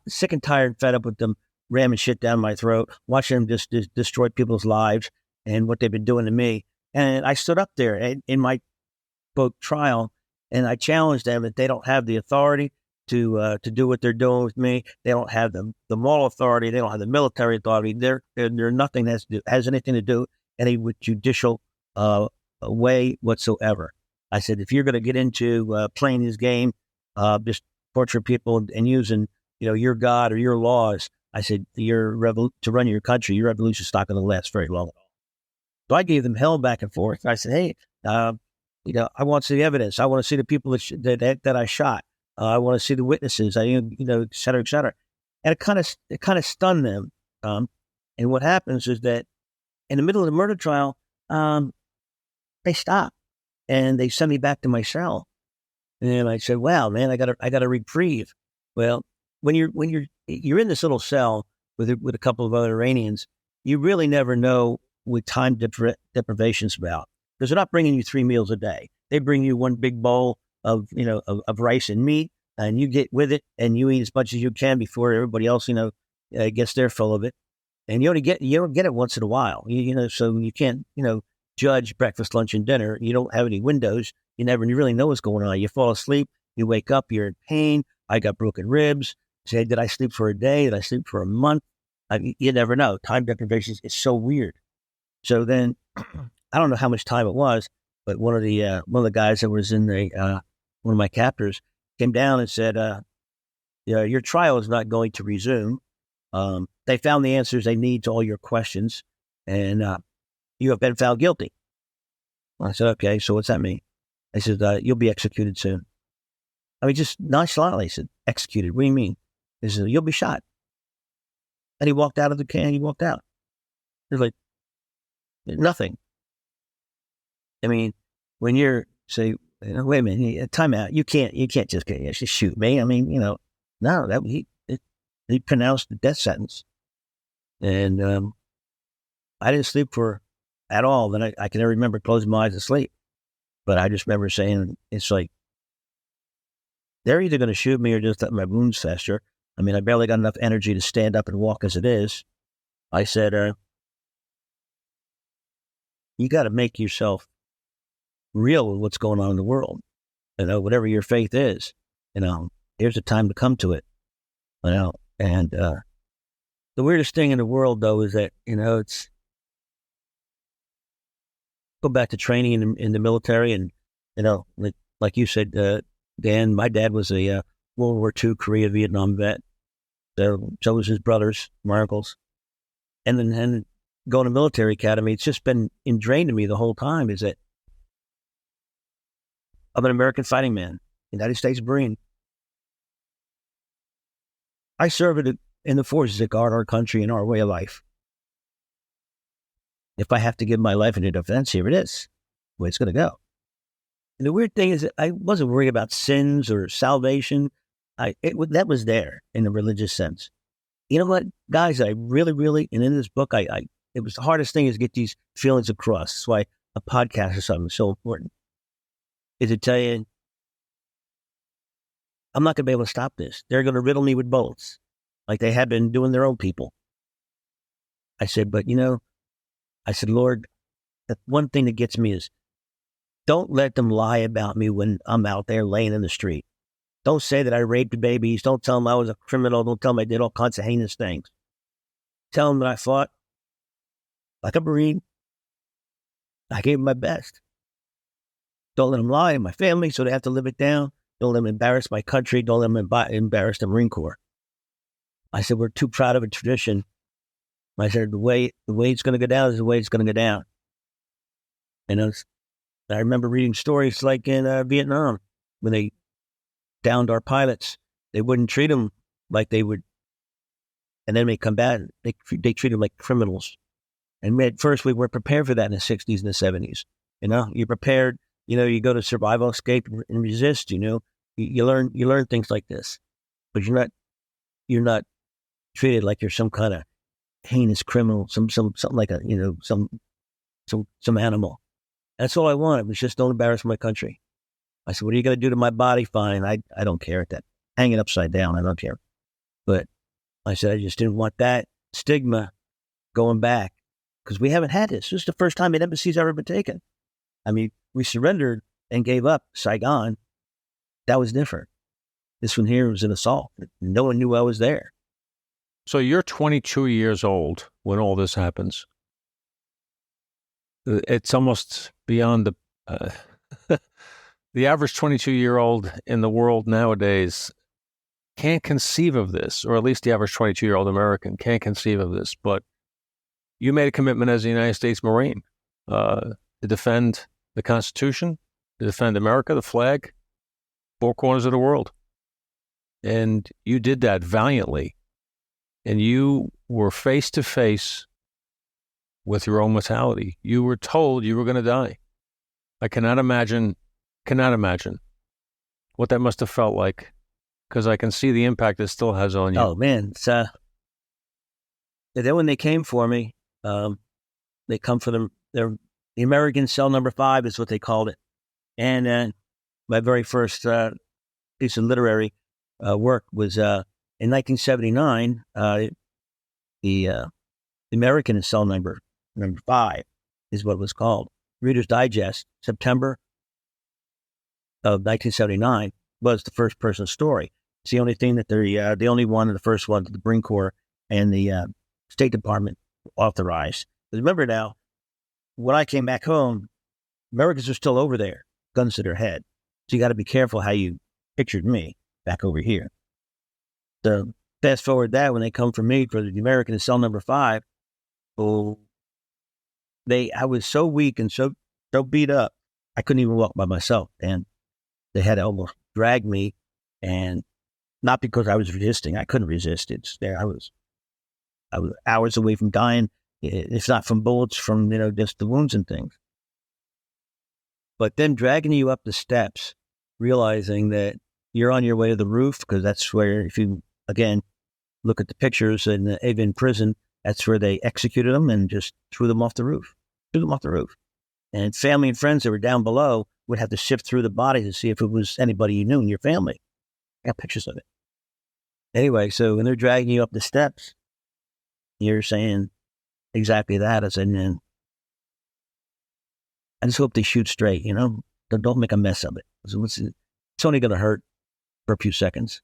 sick and tired and fed up with them ramming shit down my throat, watching them just destroy people's lives and what they've been doing to me. And I stood up there in my book trial, and I challenged them that they don't have the authority to do what they're doing with me. They don't have the moral authority. They don't have the military authority. They're nothing that has anything to do any with judicial way whatsoever. I said, if you're going to get into playing this game, just torture people and using your God or your laws, I said, to run your country, your revolution's not going to last very long at all. So I gave them hell back and forth. I said, hey, I want to see the evidence. I want to see the people that I shot. I want to see the witnesses. Et cetera, et cetera. And it kind of stunned them. And what happens is that in the middle of the murder trial, they stop and they send me back to my cell. And I said, wow, man, I got a reprieve. Well, when you're in this little cell with a couple of other Iranians, you really never know what time deprivation's about, because they're not bringing you 3 meals a day. They bring you one big bowl of rice and meat, and you get with it and you eat as much as you can before everybody else gets their fill of it. And you don't get it once in a while. So you can't judge breakfast, lunch, and dinner. You don't have any windows. You never really know what's going on. You fall asleep, you wake up, you're in pain. I got broken ribs. Say, did I sleep for a day? Did I sleep for a month? You never know. Time deprivation is so weird. So then, I don't know how much time it was, but one of the guys that was in one of my captors came down and said, your trial is not going to resume. They found the answers they need to all your questions, and you have been found guilty. I said, okay, so what's that mean? I said, you'll be executed soon. I mean, just nonchalantly said, executed. What do you mean? He said, you'll be shot. And he walked out of the can. He walked out. There's like nothing. I mean, when you're say, wait a minute, time out. You can't just shoot me. I mean, no, that he pronounced the death sentence, and I didn't sleep at all. Then I can never remember closing my eyes and sleep, but I just remember saying, it's like, they're either going to shoot me or just let my wounds fester. I mean, I barely got enough energy to stand up and walk as it is. I said, you got to make yourself real with what's going on in the world. Whatever your faith is, here's the time to come to it. And the weirdest thing in the world, though, is that, it's go back to training in the military. And, like you said, Dan, my dad was a World War II Korea Vietnam vet. So was his brothers, Miracles. And then going to military academy, it's just been ingrained in me the whole time, is that I'm an American fighting man, United States Marine. I serve in the forces that guard our country and our way of life. If I have to give my life in a defense, here it is, the way it's going to go. And the weird thing is that I wasn't worried about sins or salvation. That was there in the religious sense. You know what, guys, I really, and in this book, it was the hardest thing is get these feelings across. That's why a podcast or something is so important. Is to tell you, I'm not going to be able to stop this. They're going to riddle me with bullets like they have been doing their own people. I said, but Lord, the one thing that gets me is don't let them lie about me when I'm out there laying in the street. Don't say that I raped babies. Don't tell them I was a criminal. Don't tell them I did all kinds of heinous things. Tell them that I fought like a Marine. I gave them my best. Don't let them lie to my family so they have to live it down. Don't let them embarrass my country. Don't let them embarrass the Marine Corps. I said, we're too proud of a tradition. I said, the way it's going to go down is the way it's going to go down. And I remember reading stories like in Vietnam, when they downed our pilots, they wouldn't treat them like they would. And then they come back, they treat them like criminals. And at first we weren't prepared for that in the 60s and the 70s. You're prepared. You go to survival, escape, and resist. You learn things like this, but you're not treated like you're some kind of heinous criminal, something like some animal. That's all I wanted was just don't embarrass my country. I said, what are you going to do to my body? Fine, I don't care. That hang it upside down. I don't care. But I said I just didn't want that stigma going back because we haven't had this. This is the first time an embassy's ever been taken. I mean, we surrendered and gave up Saigon. That was different. This one here was an assault. No one knew I was there. So you're 22 years old when all this happens. It's almost beyond the average 22-year-old in the world nowadays can't conceive of this, or at least the average 22-year-old American can't conceive of this. But you made a commitment as a United States Marine to defend the Constitution, to defend America, the flag, four corners of the world. And you did that valiantly. And you were face to face with your own mortality. You were told you were going to die. I cannot imagine what that must have felt like, because I can see the impact it still has on you. Oh, man. Then when they came for me, they come for the American Cell Number 5 is what they called it. And my very first piece of literary work was in 1979, the American Cell Number 5 is what it was called. Reader's Digest, September of 1979, was the first person story. It's the only thing that the only one and the first one that the Marine Corps and the State Department authorized. But remember now, when I came back home, Americans are still over there, guns to their head. So you got to be careful how you pictured me back over here. So fast forward that when they come for me for the American Cell Number 5, I was so weak and so beat up, I couldn't even walk by myself. And they had to almost drag me, and not because I was resisting. I couldn't resist. It's there. I was hours away from dying. It's not from bullets, from, just the wounds and things. But then dragging you up the steps, realizing that you're on your way to the roof, because that's where, if you, again, look at the pictures in the Avin prison, that's where they executed them and just threw them off the roof. And family and friends that were down below would have to sift through the body to see if it was anybody you knew in your family. I got pictures of it. Anyway, so when they're dragging you up the steps, you're saying exactly that. I said, man, I just hope they shoot straight, Don't make a mess of it. It's only going to hurt for a few seconds.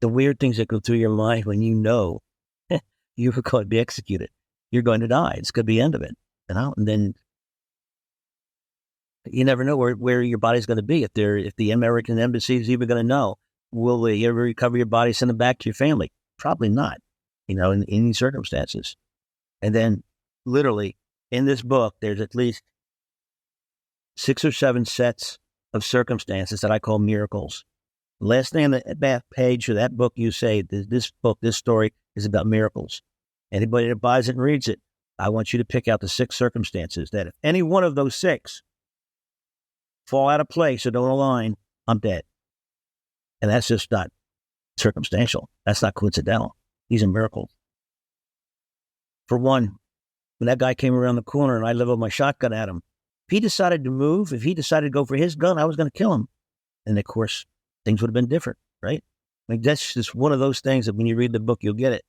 The weird things that go through your mind when you know you're going to be executed. You're going to die. It's going to be the end of it. And then you never know where your body's going to be. If the American embassy is even going to know, will they ever recover your body, send it back to your family? Probably not, in any circumstances. And then literally in this book, there's at least 6 or 7 sets of circumstances that I call miracles. The last thing on the back page of that book, you say, this story is about miracles. Anybody that buys it and reads it, I want you to pick out the 6 circumstances that if any one of those 6 fall out of place or don't align, I'm dead. And that's just not circumstantial. That's not coincidental. These are miracles. For one, when that guy came around the corner and I leveled my shotgun at him, if he decided to move, if he decided to go for his gun, I was going to kill him. And of course, things would have been different, right? Like that's just one of those things that when you read the book, you'll get it.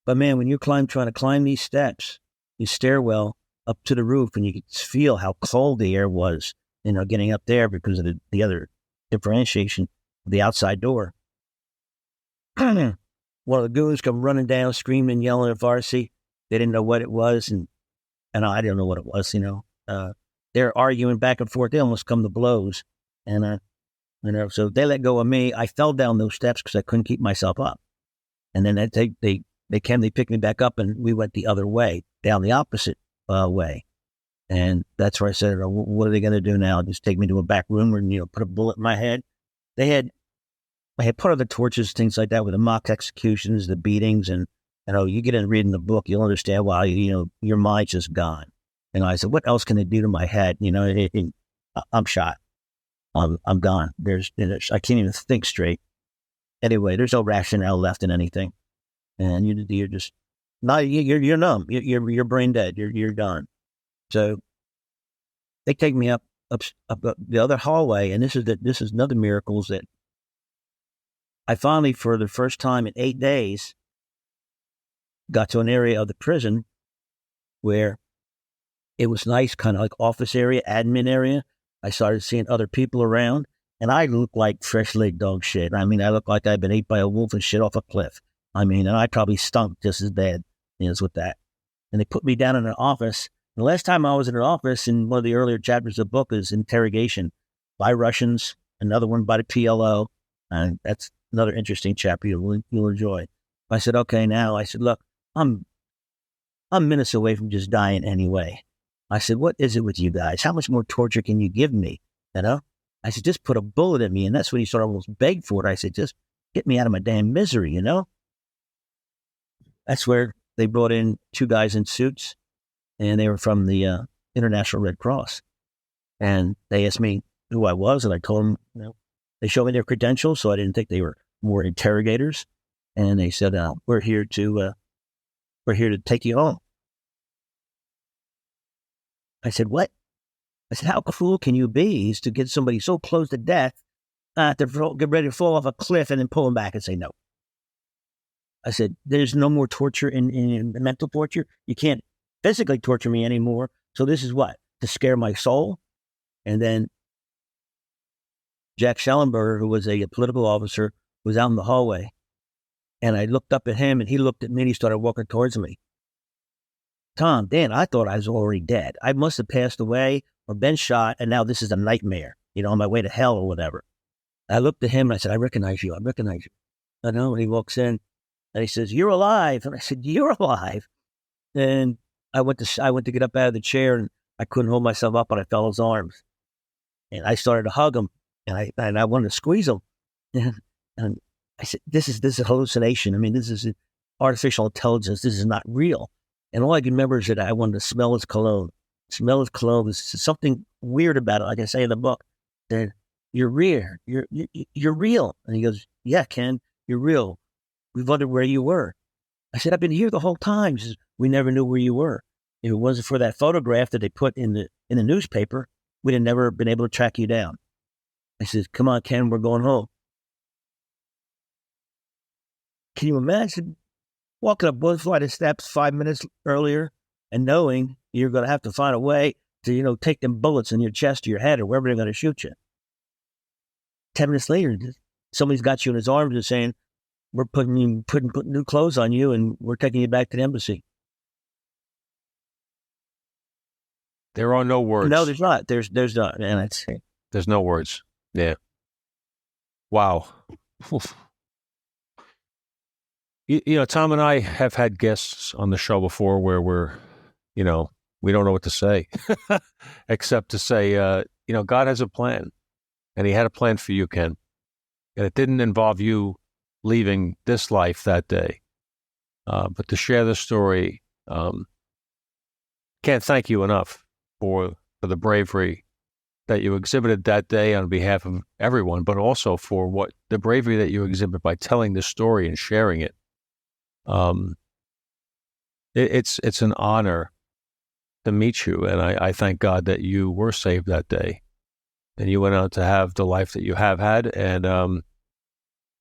But man, when you're trying to climb these steps, these stairwell up to the roof, and you could feel how cold the air was, getting up there because of the other differentiation of the outside door. One of the goons come running down, screaming, yelling at Varsity. They didn't know what it was, and I didn't know what it was. They're arguing back and forth. They almost come to blows, and so they let go of me. I fell down those steps because I couldn't keep myself up, and then they picked me back up, and we went the other way, down the opposite way, and that's where I said, oh, "What are they going to do now? Just take me to a back room and put a bullet in my head?" I had part of the tortures, things like that, with the mock executions, the beatings, and you get in reading the book, you'll understand why your mind's just gone. And I said, what else can they do to my head? I'm shot. I'm gone. I can't even think straight. Anyway, there's no rationale left in anything, and you're just you're numb. You're brain dead. You're gone. So they take me up the other hallway, and this is another miracle that I finally, for the first time in 8 days, got to an area of the prison where it was nice, kind of like office area, admin area. I started seeing other people around, and I looked like fresh laid dog shit. I mean, I looked like I'd been ate by a wolf and shit off a cliff. I mean, and I probably stunk just as bad as with that. And they put me down in an office. The last time I was in an office in one of the earlier chapters of the book is interrogation by Russians, another one by the PLO, and that's another interesting chapter you'll enjoy. I said, okay, now I said, look, I'm minutes away from just dying anyway. I said, what is it with you guys? How much more torture can you give me? I said, just put a bullet in me. And that's when he sort of almost begged for it. I said, just get me out of my damn misery, That's where they brought in 2 guys in suits, and they were from the International Red Cross. And they asked me who I was, and I told them, they showed me their credentials, so I didn't think they were more interrogators. And they said, we're here to take you home. I said, what? I said, how cruel can you be is to get somebody so close to death to get ready to fall off a cliff and then pull them back and say no? I said, there's no more torture in mental torture. You can't physically torture me anymore. So this is what? To scare my soul? And then Jack Schellenberger, who was a political officer, was out in the hallway. And I looked up at him, and he looked at me, and he started walking towards me. Tom, Dan, I thought I was already dead. I must have passed away or been shot, and now this is a nightmare, on my way to hell or whatever. I looked at him, and I said, I recognize you. I know, and he walks in, and he says, you're alive. And I said, you're alive. And I went to get up out of the chair, and I couldn't hold myself up, and I fell in his arms. And I started to hug him, and I wanted to squeeze him. And I said, this is hallucination. I mean, this is artificial intelligence. This is not real. And all I can remember is that I wanted to smell his cologne. Smell his cologne. There's something weird about it. Like I say in the book, that you're real. You're real. And he goes, yeah, Ken, you're real. We've wondered where you were. I said, I've been here the whole time. He says, we never knew where you were. If it wasn't for that photograph that they put in the newspaper, we'd have never been able to track you down. I said, come on, Ken, we're going home. Can you imagine walking up one flight of steps 5 minutes earlier and knowing you're going to have to find a way to, take them bullets in your chest or your head or wherever they're going to shoot you? 10 minutes later, somebody's got you in his arms and saying, we're putting new clothes on you and we're taking you back to the embassy. There are no words. No, there's not. There's not. And there's no words. Yeah. Wow. Tom and I have had guests on the show before where we don't know what to say except to say, God has a plan, and he had a plan for you, Ken. And it didn't involve you leaving this life that day. But to share the story, can't thank you enough for the bravery that you exhibited that day on behalf of everyone, but also for the bravery that you exhibit by telling the story and sharing it. It's an honor to meet you, and I thank God that you were saved that day, and you went on to have the life that you have had, and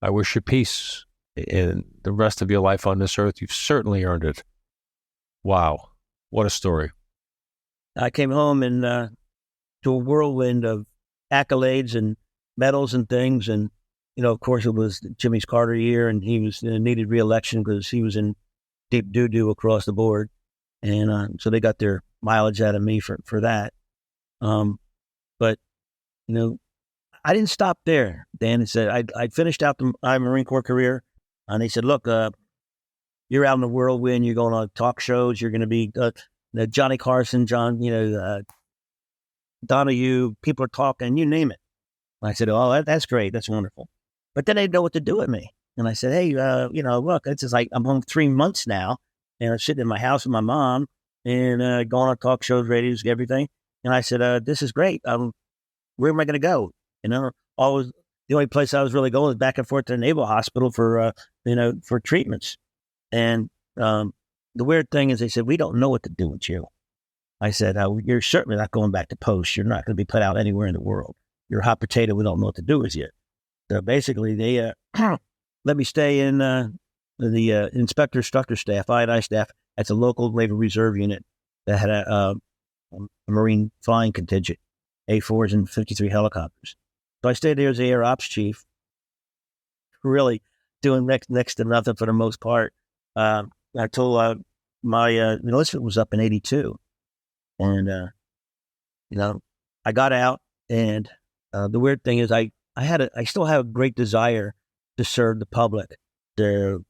I wish you peace in the rest of your life on this earth. You've certainly earned it. Wow, what a story. I came home and to a whirlwind of accolades and medals and things, and of course it was Jimmy's Carter year, and he was needed re-election because he was in deep doo-doo across the board, and so they got their mileage out of me for that. But I didn't stop there, Dan. It said I finished out my Marine Corps career, and they said, look, you're out in the whirlwind, you're going on talk shows, you're going to be Johnny Carson, Donahue, people are talking, you name it. And I said, oh, that's great, that's wonderful. But then they didn't know what to do with me. And I said, hey, look, it's just like I'm home 3 months now, and I'm sitting in my house with my mom, and going on talk shows, radios, everything. And I said, this is great. Where am I going to go? Always the only place I was really going was back and forth to the Naval Hospital for treatments. And the weird thing is, they said, we don't know what to do with you. I said, you're certainly not going back to post. You're not going to be put out anywhere in the world. You're a hot potato. We don't know what to do with you. So basically, they let me stay in the instructor staff, I&I staff, at the local Naval Reserve unit that had a Marine flying contingent, A4s and 53 helicopters. So I stayed there as the air ops chief, really doing next to nothing for the most part. Until my enlistment was up in 82. And, I got out, and the weird thing is I still have a great desire to serve the public, to,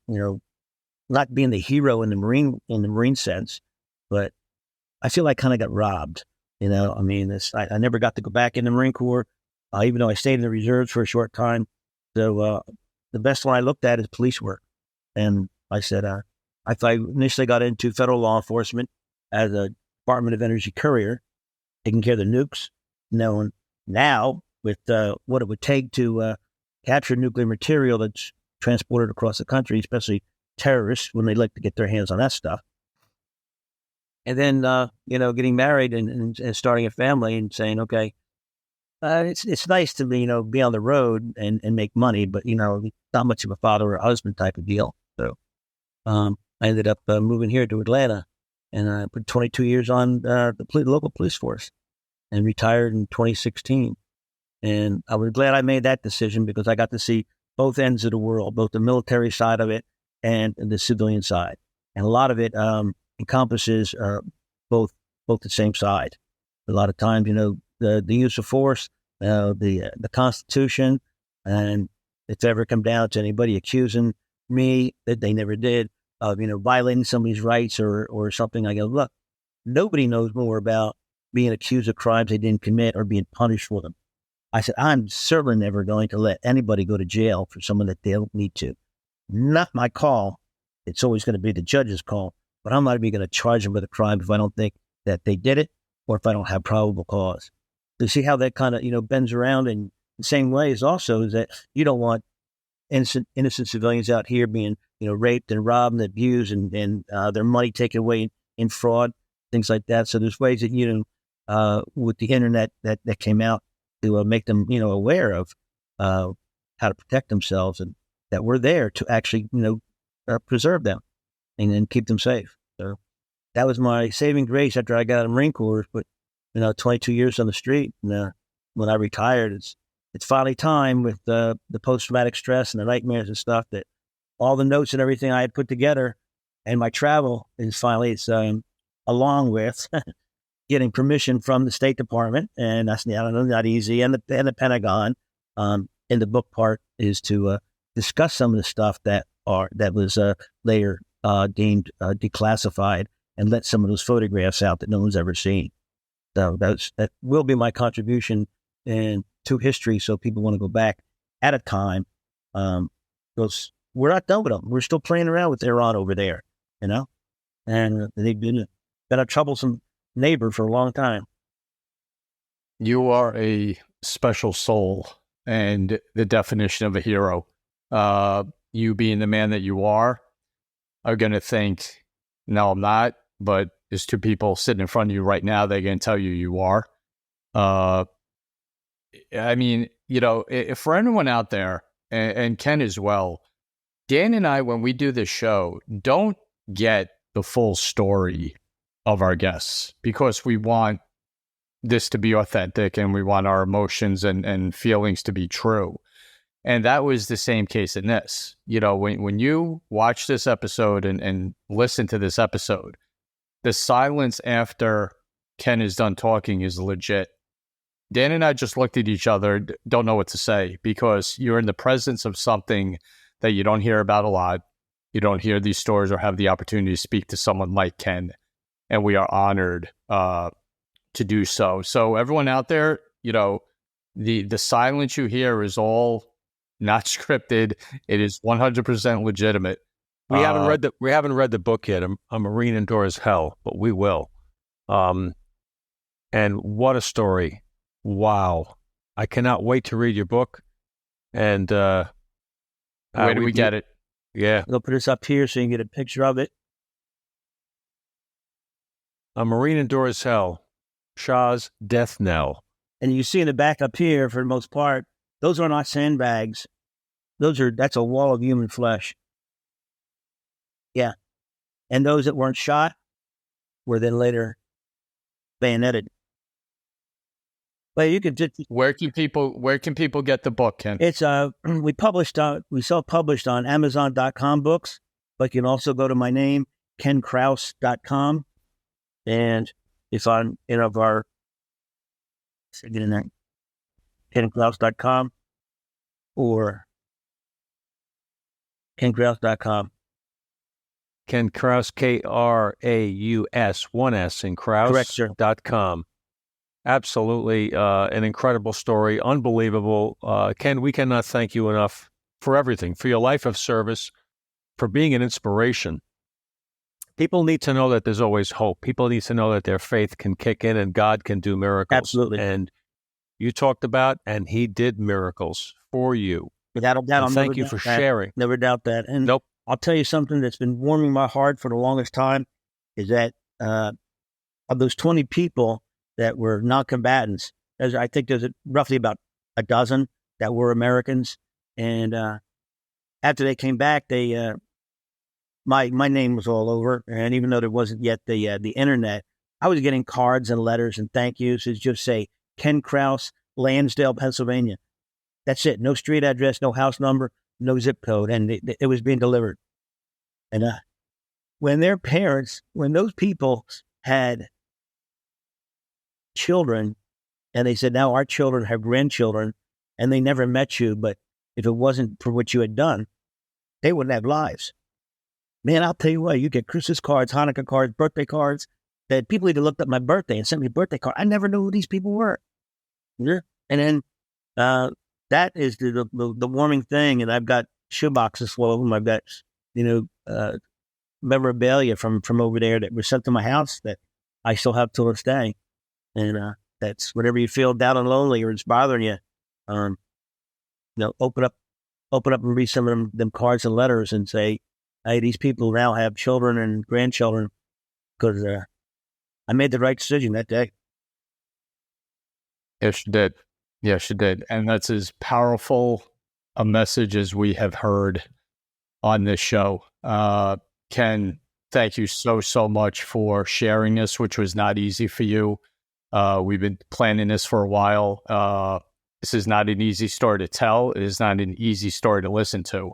not being the hero in the Marine sense, but I feel I kind of got robbed. I never got to go back in the Marine Corps, even though I stayed in the reserves for a short time. So the best one I looked at is police work. And I said, I initially got into federal law enforcement as a Department of Energy courier, taking care of the nukes, knowing now with what it would take to capture nuclear material that's transported across the country, especially terrorists when they like to get their hands on that stuff. And then, getting married and starting a family and saying, okay, it's nice to be on the road and make money, but, not much of a father or a husband type of deal. So I ended up moving here to Atlanta, and I put 22 years on the local police force and retired in 2016. And I was glad I made that decision because I got to see both ends of the world, both the military side of it and the civilian side. And a lot of it encompasses both the same side. A lot of times, the use of force, the Constitution, and if it ever come down to anybody accusing me that they never did of, violating somebody's rights or something, I go, look, nobody knows more about being accused of crimes they didn't commit or being punished for them. I said, I'm certainly never going to let anybody go to jail for someone that they don't need to. Not my call. It's always going to be the judge's call, but I'm not even going to charge them with a crime if I don't think that they did it or if I don't have probable cause. To see how that kind of, bends around in the same way is also is that you don't want innocent civilians out here being, raped and robbed and abused and their money taken away in fraud, things like that. So there's ways that, with the internet that came out to make them, aware of how to protect themselves and that we're there to actually, preserve them and then keep them safe. So that was my saving grace after I got out of the Marine Corps. But 22 years on the street. And when I retired, it's finally time with the post-traumatic stress and the nightmares and stuff that all the notes and everything I had put together and my travel is finally, along with getting permission from the State Department. And that's not easy. And the Pentagon in the book part is to discuss some of the stuff that that was later deemed declassified, and let some of those photographs out that no one's ever seen. So that will be my contribution to history. So people want to go back at a time, because we're not done with them. We're still playing around with Iran over there, and they've been a troublesome neighbor for a long time. You are a special soul and the definition of a hero. You being the man that you are going to think, no, I'm not, but there's two people sitting in front of you right now. They're going to tell you you are. I mean, if for anyone out there, and Ken as well, Dan and I, when we do this show, don't get the full story of our guests because we want this to be authentic and we want our emotions and feelings to be true. And that was the same case in this. When you watch this episode and listen to this episode, the silence after Ken is done talking is legit. Dan and I just looked at each other, don't know what to say, because you're in the presence of something that you don't hear about a lot. You don't hear these stories or have the opportunity to speak to someone like Ken. And we are honored to do so. So everyone out there, the silence you hear is all not scripted. It is 100% legitimate. We haven't read the book yet. A Marine Endures Hell, but we will. And what a story. Wow. I cannot wait to read your book. And where do we get it? Yeah. They'll put this up here so you can get a picture of it. A Marine Endures Hell, Shah's Death Knell. And you see in the back up here, for the most part, those are not sandbags. That's a wall of human flesh. Yeah. And those that weren't shot were then later bayoneted. But you could just, where can people get the book, Ken? It's we self-published on Amazon.com books, but you can also go to my name, KenKraus.com, and it's on get in there, KenKraus.com or KenKraus.com. Ken Kraus, Kraus, one S in Kraus. Correct, sir. .com. Absolutely an incredible story, unbelievable. Ken, we cannot thank you enough for everything, for your life of service, for being an inspiration. People need to know that there's always hope. People need to know that their faith can kick in and God can do miracles. Absolutely. And you talked about, and he did miracles for you. Without a doubt, thank you for sharing. Never doubt that. And nope. I'll tell you something that's been warming my heart for the longest time is that of those 20 people that were non-combatants, I think there's roughly about a dozen that were Americans. And after they came back, my name was all over. And even though there wasn't yet the internet, I was getting cards and letters and thank yous that just say, Ken Kraus, Lansdale, Pennsylvania. That's it. No street address, no house number, no zip code. And it was being delivered. And when those people had children, and they said, now our children have grandchildren, and they never met you, but if it wasn't for what you had done, they wouldn't have lives. Man, I'll tell you what, you get Christmas cards, Hanukkah cards, birthday cards, that people even looked up my birthday and sent me a birthday card. I never knew who these people were. Yeah. And then that is the warming thing, and I've got shoeboxes full of them. I've got, memorabilia from over there that were sent to my house that I still have till this day. And that's whenever you feel down and lonely or it's bothering you, open up and read some of them cards and letters and say, hey, these people now have children and grandchildren because I made the right decision that day. Yes, you did. Yes, you did. And that's as powerful a message as we have heard on this show. Ken, thank you so much for sharing this, which was not easy for you. We've been planning this for a while. This is not an easy story to tell. It is not an easy story to listen to.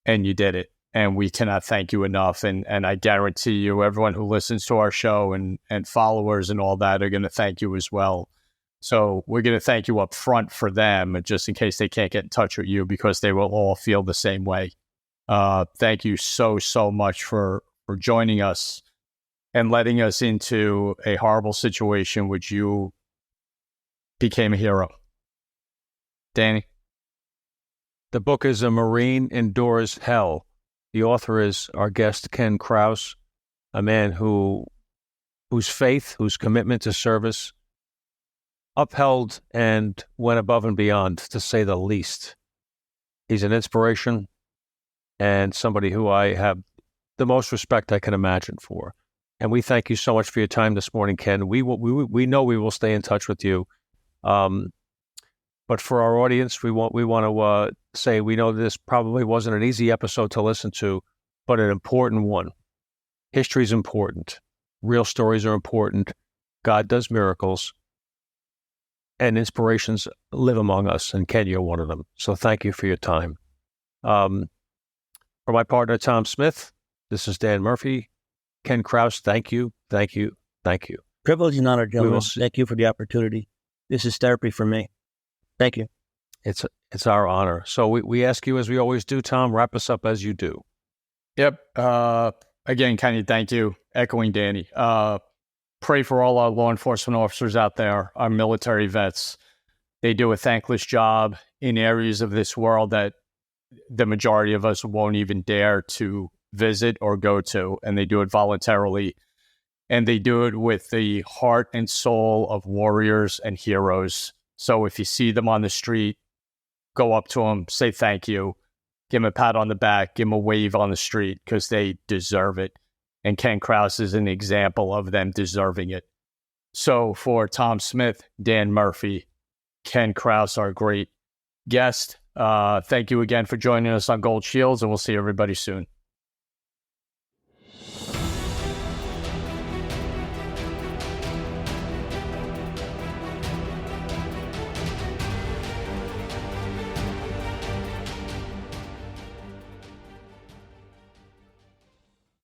And you did it. And we cannot thank you enough. And I guarantee you, everyone who listens to our show and followers and all that are going to thank you as well. So we're going to thank you up front for them, just in case they can't get in touch with you, because they will all feel the same way. Thank you so much for joining us and letting us into a horrible situation which you became a hero. Danny? The book is A Marine Endures Hell. The author is our guest, Ken Kraus, a man whose faith, whose commitment to service upheld and went above and beyond, to say the least. He's an inspiration and somebody who I have the most respect I can imagine for. And we thank you so much for your time this morning, Ken. We know we will stay in touch with you. But for our audience, we want to say we know this probably wasn't an easy episode to listen to, but an important one. History is important. Real stories are important. God does miracles. And inspirations live among us, and Ken, you're one of them. So thank you for your time. For my partner, Tom Smith, this is Dan Murphy. Ken Kraus, thank you. Privilege and honor, gentlemen. Thank you for the opportunity. This is therapy for me. Thank you. It's our honor. So we ask you, as we always do, Tom, wrap us up as you do. Yep. Again, Kenny, thank you. Echoing Danny. Pray for all our law enforcement officers out there, our military vets. They do a thankless job in areas of this world that the majority of us won't even dare to visit or go to, and they do it voluntarily. And they do it with the heart and soul of warriors and heroes. So if you see them on the street, go up to them, say thank you, give them a pat on the back, give them a wave on the street, because they deserve it. And Ken Kraus is an example of them deserving it. So for Tom Smith, Dan Murphy, Ken Kraus, our great guest, thank you again for joining us on Gold Shields, and we'll see everybody soon.